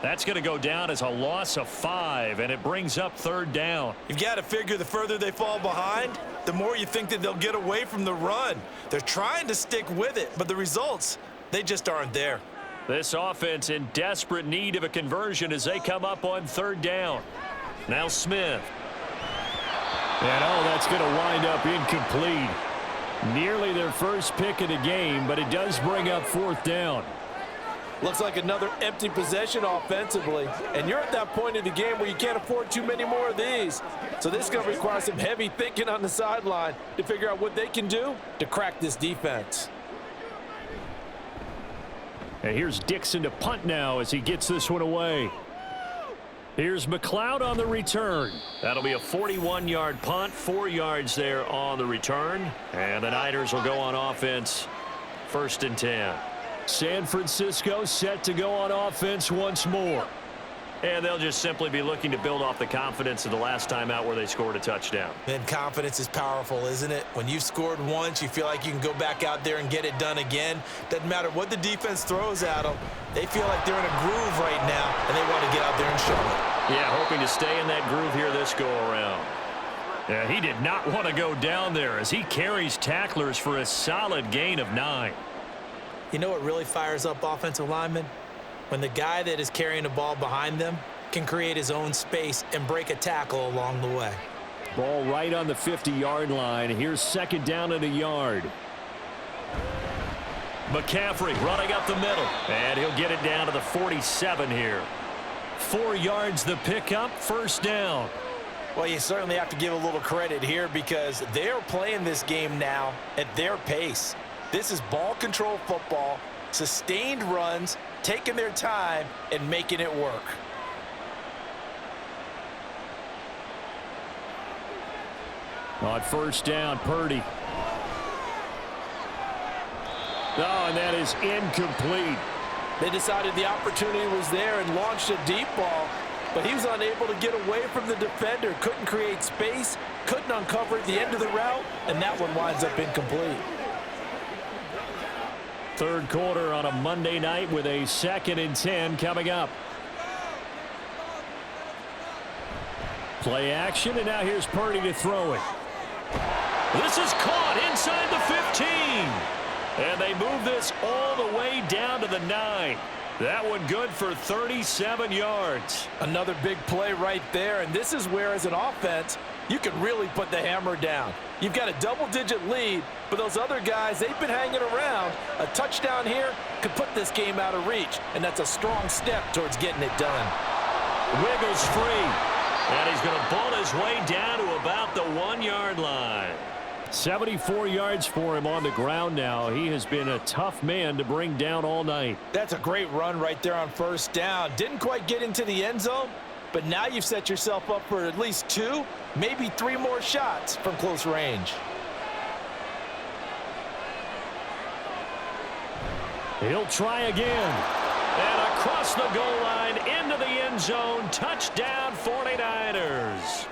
That's going to go down as a loss of 5, and it brings up 3rd down. You've got to figure the further they fall behind, the more you think that they'll get away from the run. They're trying to stick with it, but the results, they just aren't there. This offense in desperate need of a conversion as they come up on 3rd down. Now Smith. And that's going to wind up incomplete. Nearly their first pick of the game, but it does bring up 4th down. Looks like another empty possession offensively. And you're at that point in the game where you can't afford too many more of these. So this is going to require some heavy thinking on the sideline to figure out what they can do to crack this defense. And here's Dixon to punt now as he gets this one away. Here's McLeod on the return. That'll be a 41-yard punt, 4 yards there on the return. And the Niners will go on offense, 1st and 10. San Francisco set to go on offense once more. And they'll just simply be looking to build off the confidence of the last time out where they scored a touchdown. And confidence is powerful, isn't it? When you've scored once, you feel like you can go back out there and get it done again. Doesn't matter what the defense throws at them. They feel like they're in a groove right now, and they want to get out there and show it. Yeah, hoping to stay in that groove here this go-around. Yeah, he did not want to go down there as he carries tacklers for a solid gain of 9. You know what really fires up offensive linemen? When the guy that is carrying the ball behind them can create his own space and break a tackle along the way. Ball right on the 50-yard line. Here's 2nd down and a yard. McCaffrey running up the middle, and he'll get it down to the 47 here. 4 yards the pickup, 1st down. Well, you certainly have to give a little credit here because they're playing this game now at their pace. This is ball control football, sustained runs, taking their time and making it work. On 1st down, Purdy. Oh, and that is incomplete. They decided the opportunity was there and launched a deep ball, but he was unable to get away from the defender, couldn't create space, couldn't uncover at the end of the route, and that one winds up incomplete. Third quarter on a Monday night with a 2nd and 10 coming up. Play action, and now here's Purdy to throw it. This is caught inside the 15. And they move this all the way down to the 9. That one good for 37 yards. Another big play right there, and this is where, as an offense, you can really put the hammer down. You've got a double-digit lead, but those other guys, they've been hanging around. A touchdown here could put this game out of reach, and that's a strong step towards getting it done. Wiggles free, and he's going to ball his way down to about the 1-yard line. 74 yards for him on the ground now. He has been a tough man to bring down all night. That's a great run right there on first down. Didn't quite get into the end zone, but now you've set yourself up for at least 2, maybe 3 more shots from close range. He'll try again. And across the goal line into the end zone. Touchdown 49ers.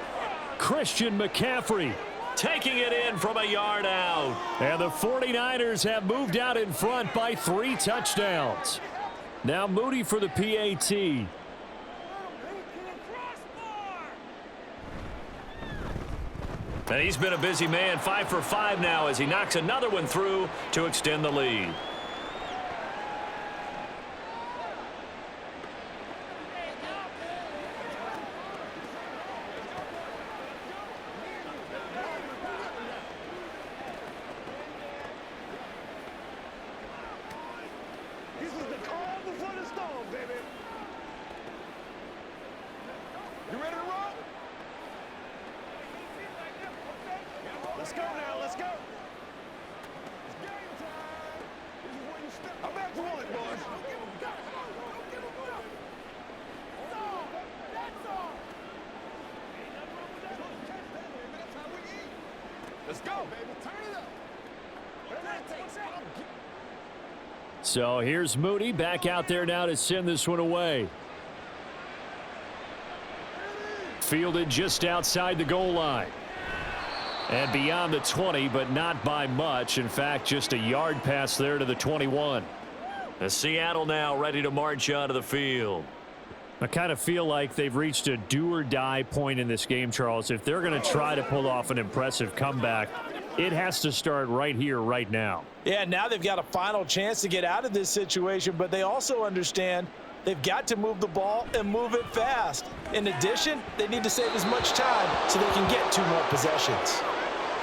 Christian McCaffrey taking it in from a yard out. And the 49ers have moved out in front by 3 touchdowns. Now Moody for the PAT. And he's been a busy man, 5 for 5 now as he knocks another one through to extend the lead. Let's go now, let's go. It's game time. This is where you step. I'm back to it, boys. That's all. Let's go, baby. Turn it up. So here's Moody back out there now to send this one away. Fielded just outside the goal line. And beyond the 20, but not by much. In fact, just a yard pass there to the 21. The Seattle now ready to march onto the field. I kind of feel like they've reached a do-or-die point in this game, Charles. If they're going to try to pull off an impressive comeback, it has to start right here, right now. Yeah, now they've got a final chance to get out of this situation, but they also understand they've got to move the ball and move it fast. In addition, they need to save as much time so they can get 2 more possessions.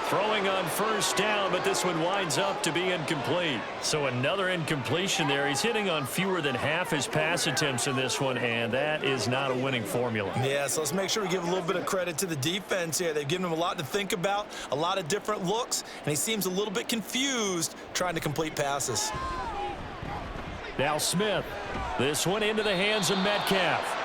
Throwing on first down, but this one winds up to be incomplete. So another incompletion there. He's hitting on fewer than half his pass attempts in this one, and that is not a winning formula. Yeah, so let's make sure we give a little bit of credit to the defense here. They've given him a lot to think about, a lot of different looks, and he seems a little bit confused trying to complete passes. Now Smith. This one into the hands of Metcalf.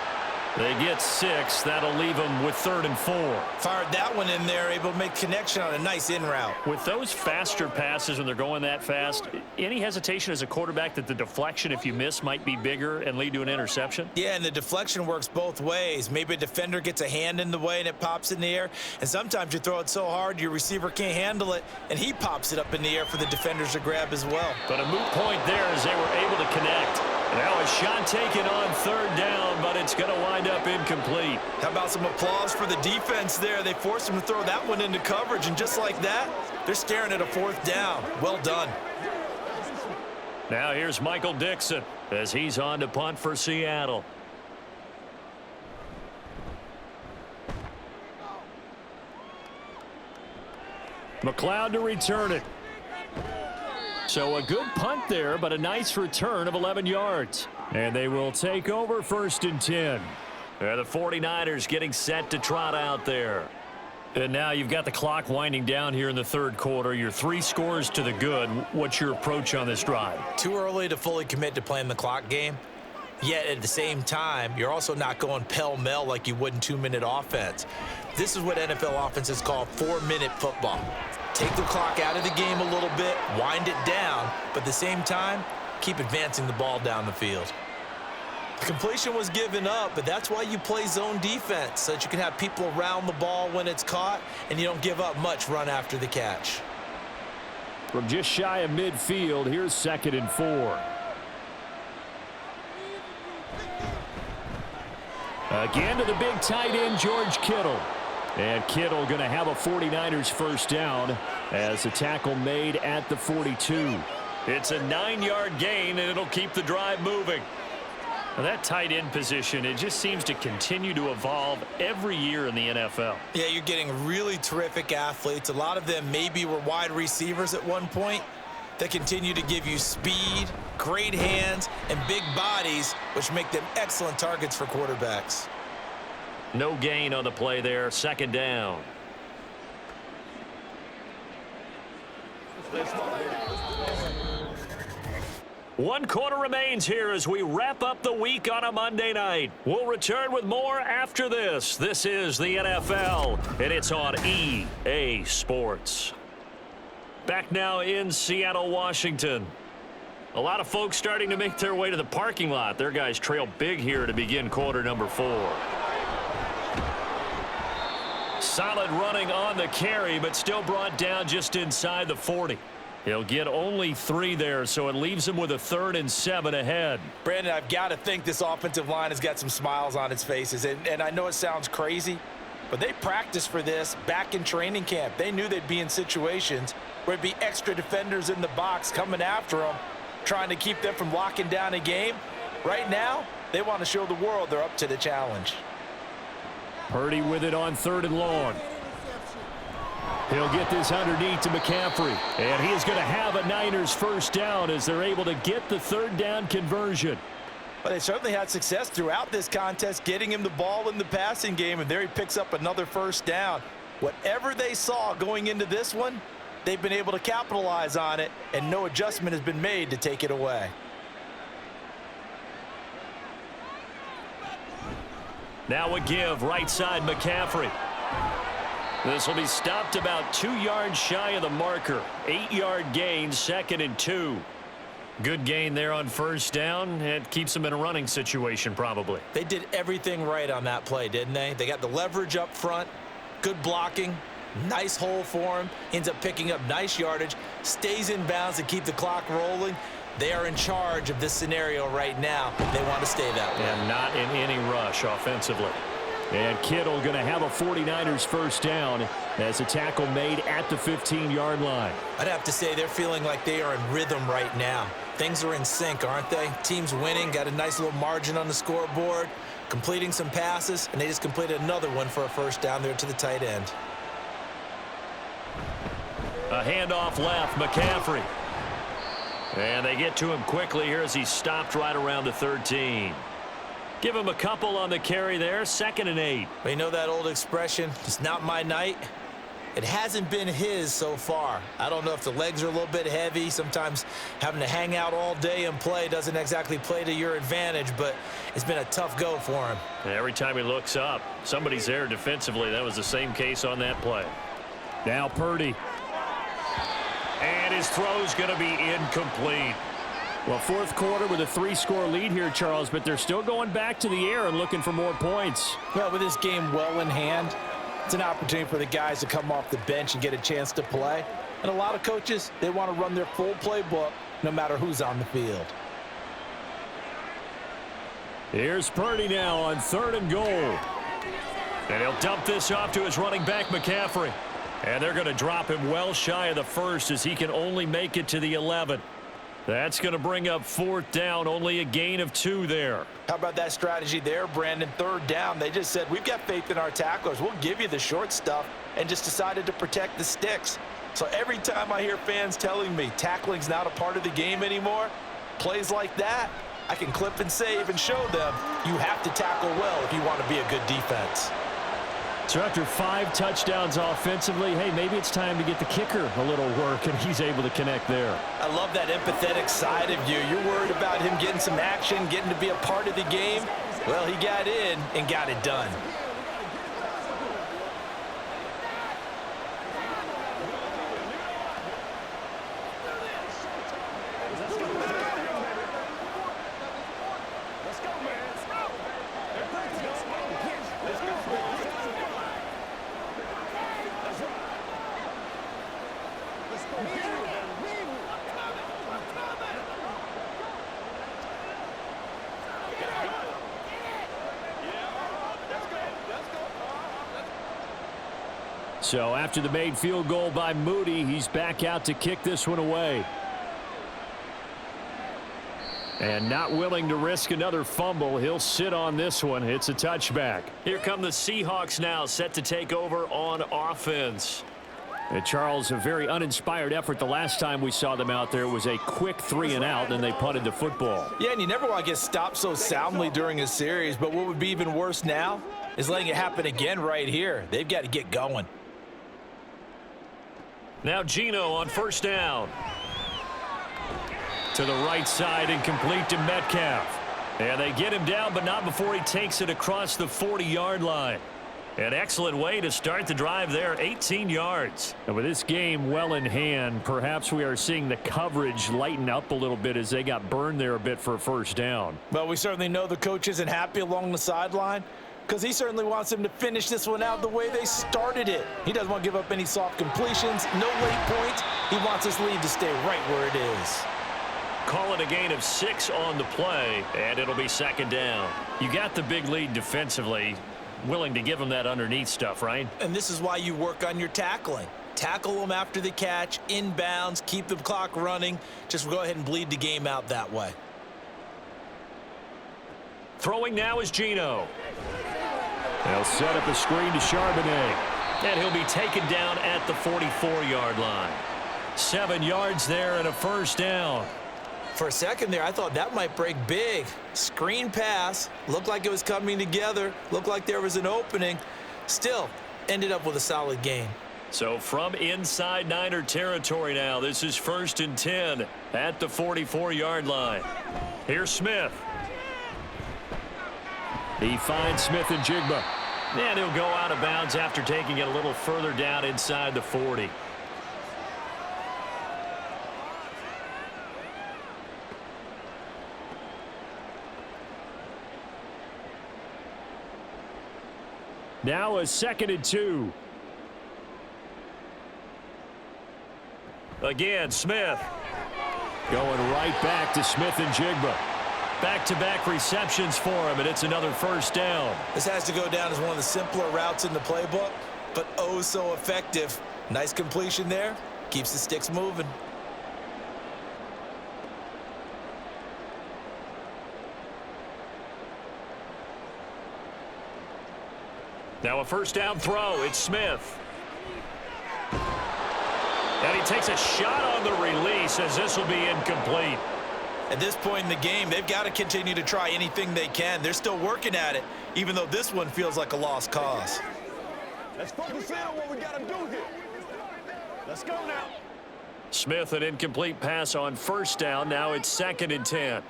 They get 6. That'll leave them with 3rd and 4. Fired that one in there, able to make connection on a nice in route. With those faster passes when they're going that fast, any hesitation as a quarterback that the deflection, if you miss, might be bigger and lead to an interception? Yeah, and the deflection works both ways. Maybe a defender gets a hand in the way and it pops in the air, and sometimes you throw it so hard your receiver can't handle it, and he pops it up in the air for the defenders to grab as well. But a moot point there as they were able to connect. Now a shot taken on 3rd down, but it's going to wind up incomplete. How about some applause for the defense there? They forced him to throw that one into coverage, and just like that, they're staring at a 4th down. Well done. Now here's Michael Dixon as he's on to punt for Seattle. McLeod to return it. So a good punt there, but a nice return of 11 yards. And they will take over 1st and 10. The 49ers getting set to trot out there. And now you've got the clock winding down here in the 3rd quarter. Your 3 scores to the good. What's your approach on this drive? Too early to fully commit to playing the clock game. Yet at the same time, you're also not going pell-mell like you would in 2-minute offense. This is what NFL offenses call 4-minute football. Take the clock out of the game a little bit, wind it down, but at the same time, keep advancing the ball down the field. The completion was given up, but that's why you play zone defense, so that you can have people around the ball when it's caught, and you don't give up much run after the catch. From just shy of midfield, here's 2nd and 4. Again to the big tight end, George Kittle. And Kittle going to have a 49ers first down as the tackle made at the 42. It's a 9-yard gain, and it'll keep the drive moving. Now that tight end position, it just seems to continue to evolve every year in the NFL. Yeah, you're getting really terrific athletes. A lot of them maybe were wide receivers at one point that continue to give you speed, great hands, and big bodies, which make them excellent targets for quarterbacks. No gain on the play there, 2nd down. One quarter remains here as we wrap up the week on a Monday night. We'll return with more after this. This is the NFL, and it's on EA Sports. Back now in Seattle, Washington. A lot of folks starting to make their way to the parking lot. Their guys trail big here to begin quarter number 4. Solid running on the carry, but still brought down just inside the 40. He'll get only 3 there, so it leaves him with a 3rd and 7 ahead. Brandon, I've got to think this offensive line has got some smiles on its faces. And I know it sounds crazy, but they practiced for this back in training camp. They knew they'd be in situations where there'd be extra defenders in the box coming after them, trying to keep them from locking down a game. Right now, they want to show the world they're up to the challenge. Purdy with it on 3rd and long. He'll get this underneath to McCaffrey. And he is going to have a Niners first down as they're able to get the 3rd down conversion. But they certainly had success throughout this contest, getting him the ball in the passing game, and there he picks up another first down. Whatever they saw going into this one, they've been able to capitalize on it, and no adjustment has been made to take it away. Now a give, right side McCaffrey. This will be stopped about 2 yards shy of the marker. 8-yard gain, 2nd and 2. Good gain there on first down. It keeps them in a running situation probably. They did everything right on that play, didn't they? They got the leverage up front, good blocking, nice hole for him, ends up picking up nice yardage, stays in bounds to keep the clock rolling. They are in charge of this scenario right now. They want to stay that way. And not in any rush offensively. And Kittle going to have a 49ers first down as a tackle made at the 15-yard line. I'd have to say they're feeling like they are in rhythm right now. Things are in sync, aren't they? Team's winning, got a nice little margin on the scoreboard, completing some passes, and they just completed another one for a first down there to the tight end. A handoff left, McCaffrey. And they get to him quickly here as he's stopped right around the 13. Give him a couple on the carry there, 2nd and 8. But you know that old expression, it's not my night? It hasn't been his so far. I don't know if the legs are a little bit heavy. Sometimes having to hang out all day and play doesn't exactly play to your advantage, but it's been a tough go for him. And every time he looks up, somebody's there defensively. That was the same case on that play. Now Purdy. And his throw's going to be incomplete. Well, 4th quarter with a 3-score lead here, Charles, but they're still going back to the air and looking for more points. Well, with this game well in hand, it's an opportunity for the guys to come off the bench and get a chance to play. And a lot of coaches, they want to run their full playbook no matter who's on the field. Here's Purdy now on 3rd and goal. And he'll dump this off to his running back, McCaffrey. And they're going to drop him well shy of the 1st as he can only make it to the 11. That's going to bring up 4th down, only a gain of 2 there. How about that strategy there, Brandon? 3rd down, they just said, we've got faith in our tacklers. We'll give you the short stuff, and just decided to protect the sticks. So every time I hear fans telling me tackling's not a part of the game anymore, plays like that, I can clip and save and show them you have to tackle well if you want to be a good defense. So after 5 touchdowns offensively, hey, maybe it's time to get the kicker a little work, and he's able to connect there. I love that empathetic side of you. You're worried about him getting some action, getting to be a part of the game. Well, he got in and got it done. So after the made field goal by Moody, he's back out to kick this one away. And not willing to risk another fumble, he'll sit on this one. It's a touchback. Here come the Seahawks now, set to take over on offense. And Charles, a very uninspired effort the last time we saw them out there. It was a quick 3-and-out, and they punted the football. Yeah, and you never want to get stopped so soundly during a series, but what would be even worse now is letting it happen again right here. They've got to get going. Now Geno on first down. To the right side and complete to Metcalf. And they get him down, but not before he takes it across the 40-yard line. An excellent way to start the drive there, 18 yards. And with this game well in hand, perhaps we are seeing the coverage lighten up a little bit as they got burned there a bit for a first down. Well, we certainly know the coach isn't happy along the sideline because he certainly wants them to finish this one out the way they started it. He doesn't want to give up any soft completions, no late points. He wants his lead to stay right where it is. Call it a gain of 6 on the play, and it'll be second down. You got the big lead defensively. Willing to give them that underneath stuff, right? And this is why you work on your tackling. Tackle them after the catch, inbounds, keep the clock running. Just go ahead and bleed the game out that way. Throwing now is Geno. They'll set up a screen to Charbonnet. And he'll be taken down at the 44-yard line. 7 yards there and a first down. For a second there, I thought that might break big. Screen pass. Looked like it was coming together. Looked like there was an opening. Still, ended up with a solid gain. So from inside Niner territory now, this is 1st and 10 at the 44-yard line. Here's Smith. He finds Smith and Jigba. And he'll go out of bounds after taking it a little further down inside the 40. Now a 2nd and 2. Again, Smith. Going right back to Smith and Jigba. Back-to-back receptions for him, and it's another first down. This has to go down as one of the simpler routes in the playbook, but oh so effective. Nice completion there. Keeps the sticks moving. Now a first down throw. It's Smith. And he takes a shot on the release as this will be incomplete. At this point in the game, they've got to continue to try anything they can. They're still working at it, even though this one feels like a lost cause. Let's focus in on what we got to do here. Let's go now. Smith, an incomplete pass on first down. Now it's 2nd and 10.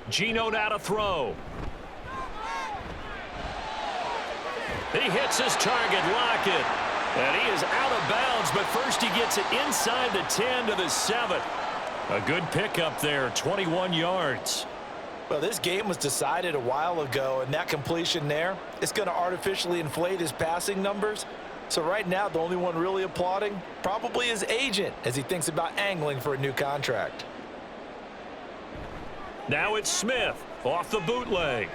Geno now to throw. He hits his target, Lockett. And he is out of bounds, but first he gets it inside the 10 to the 7. A good pickup there, 21 yards. Well, this game was decided a while ago, and that completion there, it's going to artificially inflate his passing numbers. So right now, the only one really applauding probably his agent as he thinks about angling for a new contract. Now it's Smith off the bootleg.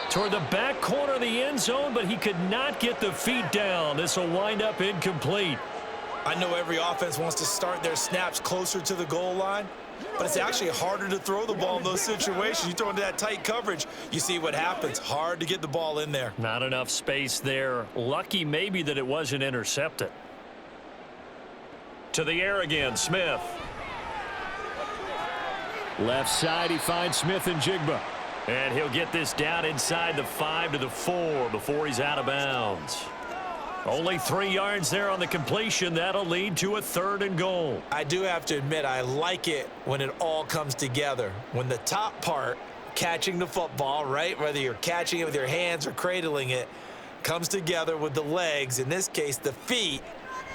Toward the back corner of the end zone, but he could not get the feet down. This will wind up incomplete. I know every offense wants to start their snaps closer to the goal line, but it's actually harder to throw the ball in those situations. You throw into that tight coverage, you see what happens. Hard to get the ball in there. Not enough space there. Lucky maybe that it wasn't intercepted. To the air again, Smith. Left side, he finds Smith and Jigba. And he'll get this down inside the 5 to the 4 before he's out of bounds. Only 3 yards there on the completion. That'll lead to a 3rd and goal. I do have to admit, I like it when it all comes together. When the top part, catching the football, right, whether you're catching it with your hands or cradling it, comes together with the legs, in this case the feet,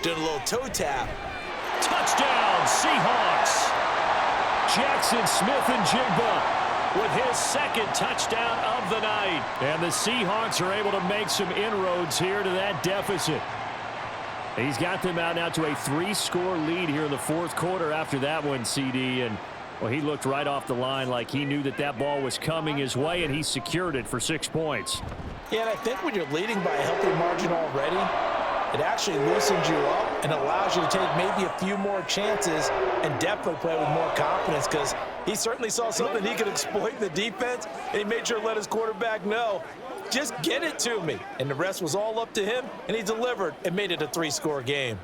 doing a little toe tap. Touchdown, Seahawks. Jackson Smith and Jigba with his 2nd touchdown of the night. And the Seahawks are able to make some inroads here to that deficit. He's got them out now to a 3-score lead here in the 4th quarter after that one, CD. And Well, he looked right off the line like he knew that that ball was coming his way, and he secured it for 6 points. Yeah, and I think when you're leading by a healthy margin already, it actually loosens you up and allows you to take maybe a few more chances and definitely play with more confidence, because he certainly saw something he could exploit in the defense, and he made sure to let his quarterback know, just get it to me. And the rest was all up to him, and he delivered and made it a 3-score game.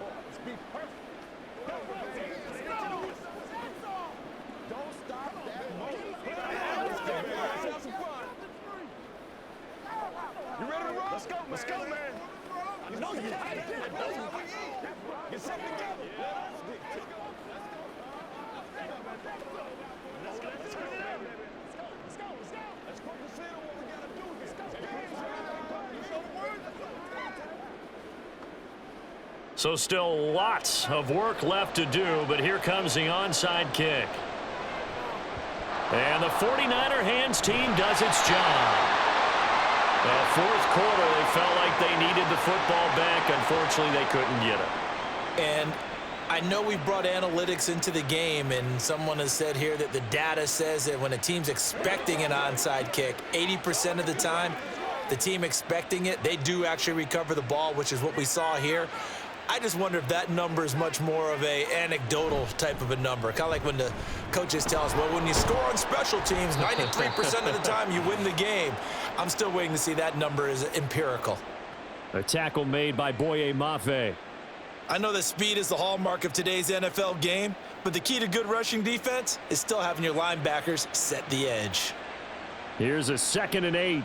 Let's go, man. I know you got it. Get something together. Let's go. Let's focus in on what we got to do. So still lots of work left to do, but here comes the onside kick. And the 49er hands team does its job. The fourth quarter, they felt like they needed the football back. Unfortunately, they couldn't get it. And I know we brought analytics into the game, and someone has said here that the data says that when a team's expecting an onside kick, 80% of the time, the team expecting it, they do actually recover the ball, which is what we saw here. I just wonder if that number is much more of a anecdotal type of a number. Kind of like when the coaches tell us, well, when you score on special teams, 93% of the time you win the game. I'm still waiting to see that number is empirical. A tackle made by Boye Mafe. I know that speed is the hallmark of today's NFL game, but the key to good rushing defense is still having your linebackers set the edge. Here's a 2nd and 8.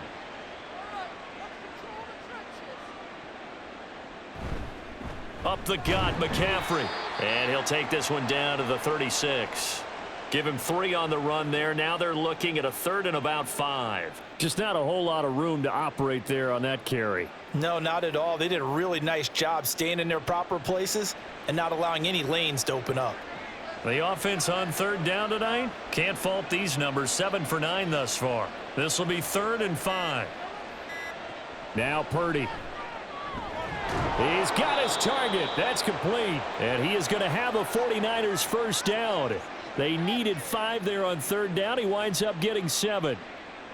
Up the gut, McCaffrey. And he'll take this one down to the 36. Give him 3 on the run there. Now they're looking at a 3rd and about 5. Just not a whole lot of room to operate there on that carry. No, not at all. They did a really nice job staying in their proper places and not allowing any lanes to open up. The offense on 3rd down tonight. Can't fault these numbers. 7 for 9 thus far. This will be 3rd and 5. Now Purdy. He's got his target. That's complete. And he is going to have a 49ers first down. They needed 5 there on 3rd down. He winds up getting 7.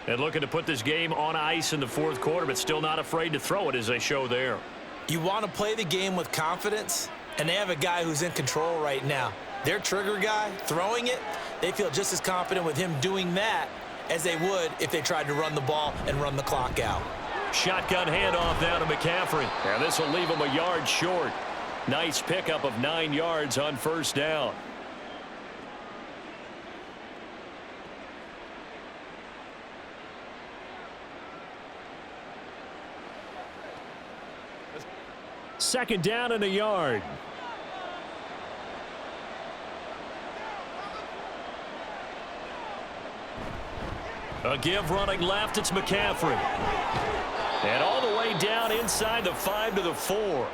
And looking to put this game on ice in the 4th quarter, but still not afraid to throw it as they show there. You want to play the game with confidence, and they have a guy who's in control right now. Their trigger guy, throwing it, they feel just as confident with him doing that as they would if they tried to run the ball and run the clock out. Shotgun handoff now to McCaffrey. And this will leave him a yard short. Nice pickup of 9 yards on 1st down. Second down and a yard. A give running left, it's McCaffrey. And all the way down inside the 5 to the 4.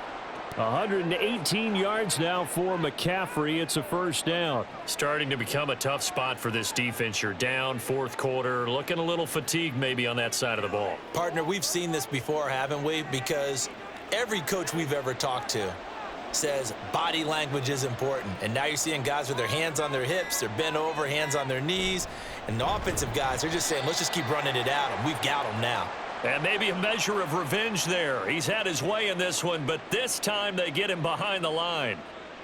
118 yards now for McCaffrey. It's a first down. Starting to become a tough spot for this defense. You're down 4th quarter. Looking a little fatigued maybe on that side of the ball. Partner, we've seen this before, haven't we? Because every coach we've ever talked to says body language is important. And now you're seeing guys with their hands on their hips, they're bent over, hands on their knees. And the offensive guys, they're just saying, let's just keep running it out, and we've got them now. And maybe a measure of revenge there. He's had his way in this one, but this time they get him behind the line.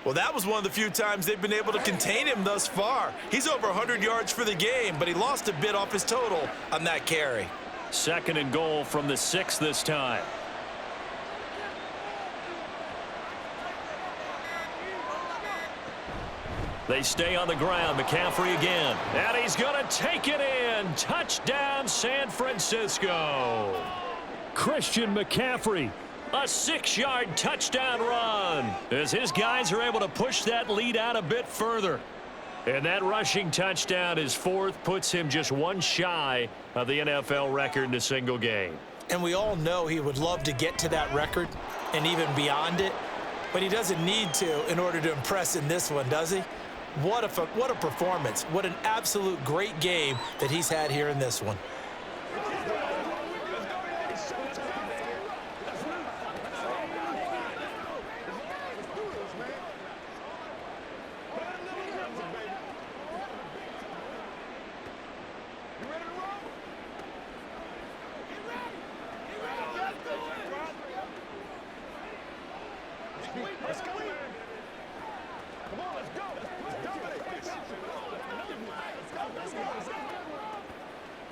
Well, that was one of the few times they've been able to contain him thus far. He's over 100 yards for the game, but he lost a bit off his total on that carry. 2nd and goal from the 6 this time. They stay on the ground. McCaffrey again. And he's going to take it in. Touchdown, San Francisco. Christian McCaffrey. A 6-yard touchdown run as his guys are able to push that lead out a bit further. And that rushing touchdown, his 4th, puts him just 1 shy of the NFL record in a single game. And we all know he would love to get to that record and even beyond it. But he doesn't need to in order to impress in this one, does he? What a performance. What an absolute great game that he's had here in this one.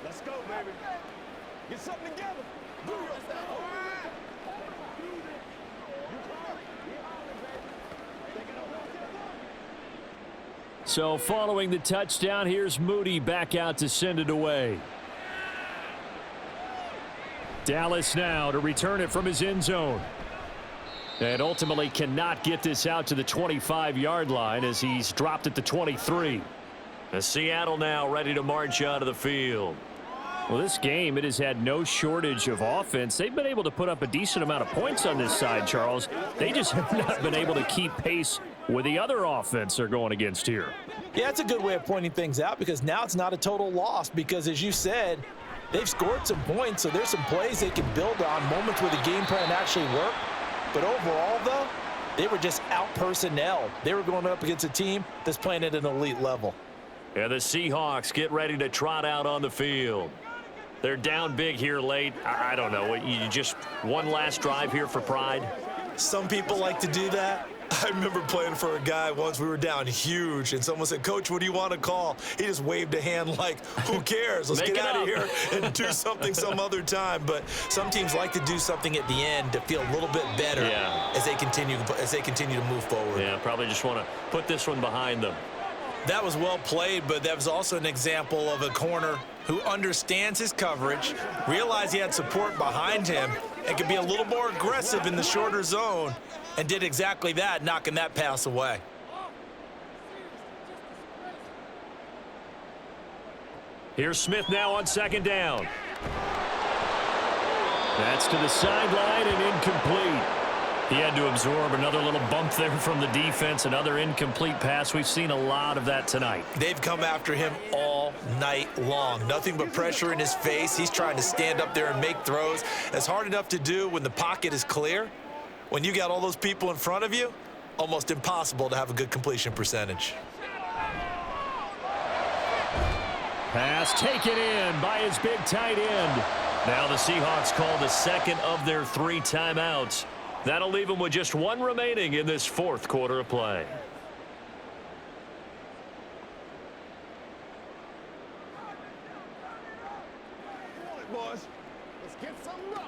Let's go, baby. Get something together. Do your thing. So following the touchdown, here's Moody back out to send it away. Dallas now to return it from his end zone. And ultimately cannot get this out to the 25-yard line as he's dropped at the 23. And Seattle now ready to march out of the field. Well, this game, it has had no shortage of offense. They've been able to put up a decent amount of points on this side, Charles. They just have not been able to keep pace with the other offense they're going against here. Yeah, it's a good way of pointing things out because now it's not a total loss because, as you said, they've scored some points, so there's some plays they can build on, moments where the game plan actually worked. But overall, though, they were just out-personnel. They were going up against a team that's playing at an elite level. Yeah, the Seahawks get ready to trot out on the field. They're down big here late. I don't know. You just one last drive here for pride? Some people like to do that. I remember playing for a guy once. We were down huge, and someone said, "Coach, what do you want to call?" He just waved a hand like, who cares? Let's get out of here and do something some other time. But some teams like to do something at the end to feel a little bit better as they continue to move forward. Yeah, probably just want to put this one behind them. That was well played, but that was also an example of a corner who understands his coverage, realized he had support behind him, and could be a little more aggressive in the shorter zone, and did exactly that, knocking that pass away. Here's Smith now on second down. That's to the sideline and incomplete. He had to absorb another little bump there from the defense, another incomplete pass. We've seen a lot of that tonight. They've come after him all night long. Nothing but pressure in his face. He's trying to stand up there and make throws. It's hard enough to do when the pocket is clear. When you got all those people in front of you, almost impossible to have a good completion percentage. Pass taken in by his big tight end. Now the Seahawks call the second of their 3 timeouts. That'll leave them with just 1 remaining in this 4th quarter of play. Come on, boys. Let's get something going.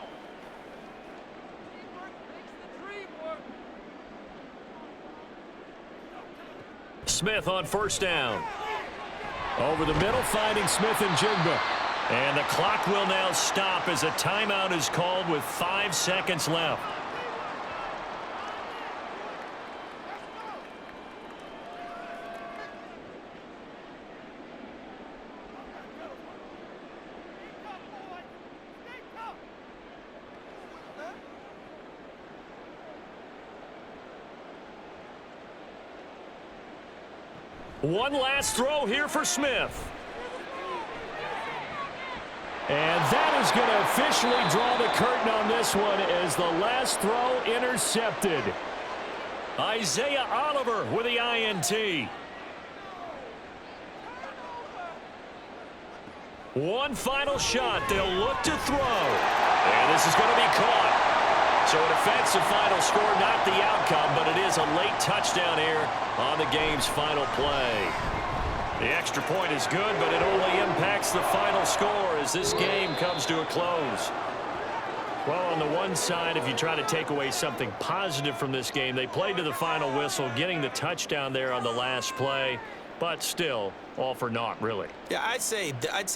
Smith on first down. Over the middle, finding Smith and Jigba. And the clock will now stop as a timeout is called with 5 seconds left. One last throw here for Smith. And that is going to officially draw the curtain on this one as the last throw intercepted. Isaiah Oliver with the INT. One final shot. They'll look to throw. And this is going to be caught. So an offensive final score, not the outcome, but it is a late touchdown here on the game's final play. The extra point is good, but it only impacts the final score as this game comes to a close. Well, on the one side, if you try to take away something positive from this game, they played to the final whistle, getting the touchdown there on the last play, but still, all for naught, really. Yeah, I'd say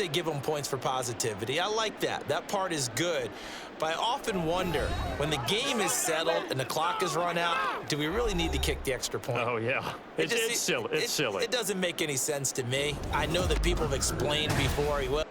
give them points for positivity. I like that. That part is good. But I often wonder, when the game is settled and the clock is run out, do we really need to kick the extra point? Oh, yeah. It's silly. It's silly. It doesn't make any sense to me. I know that people have explained before, well,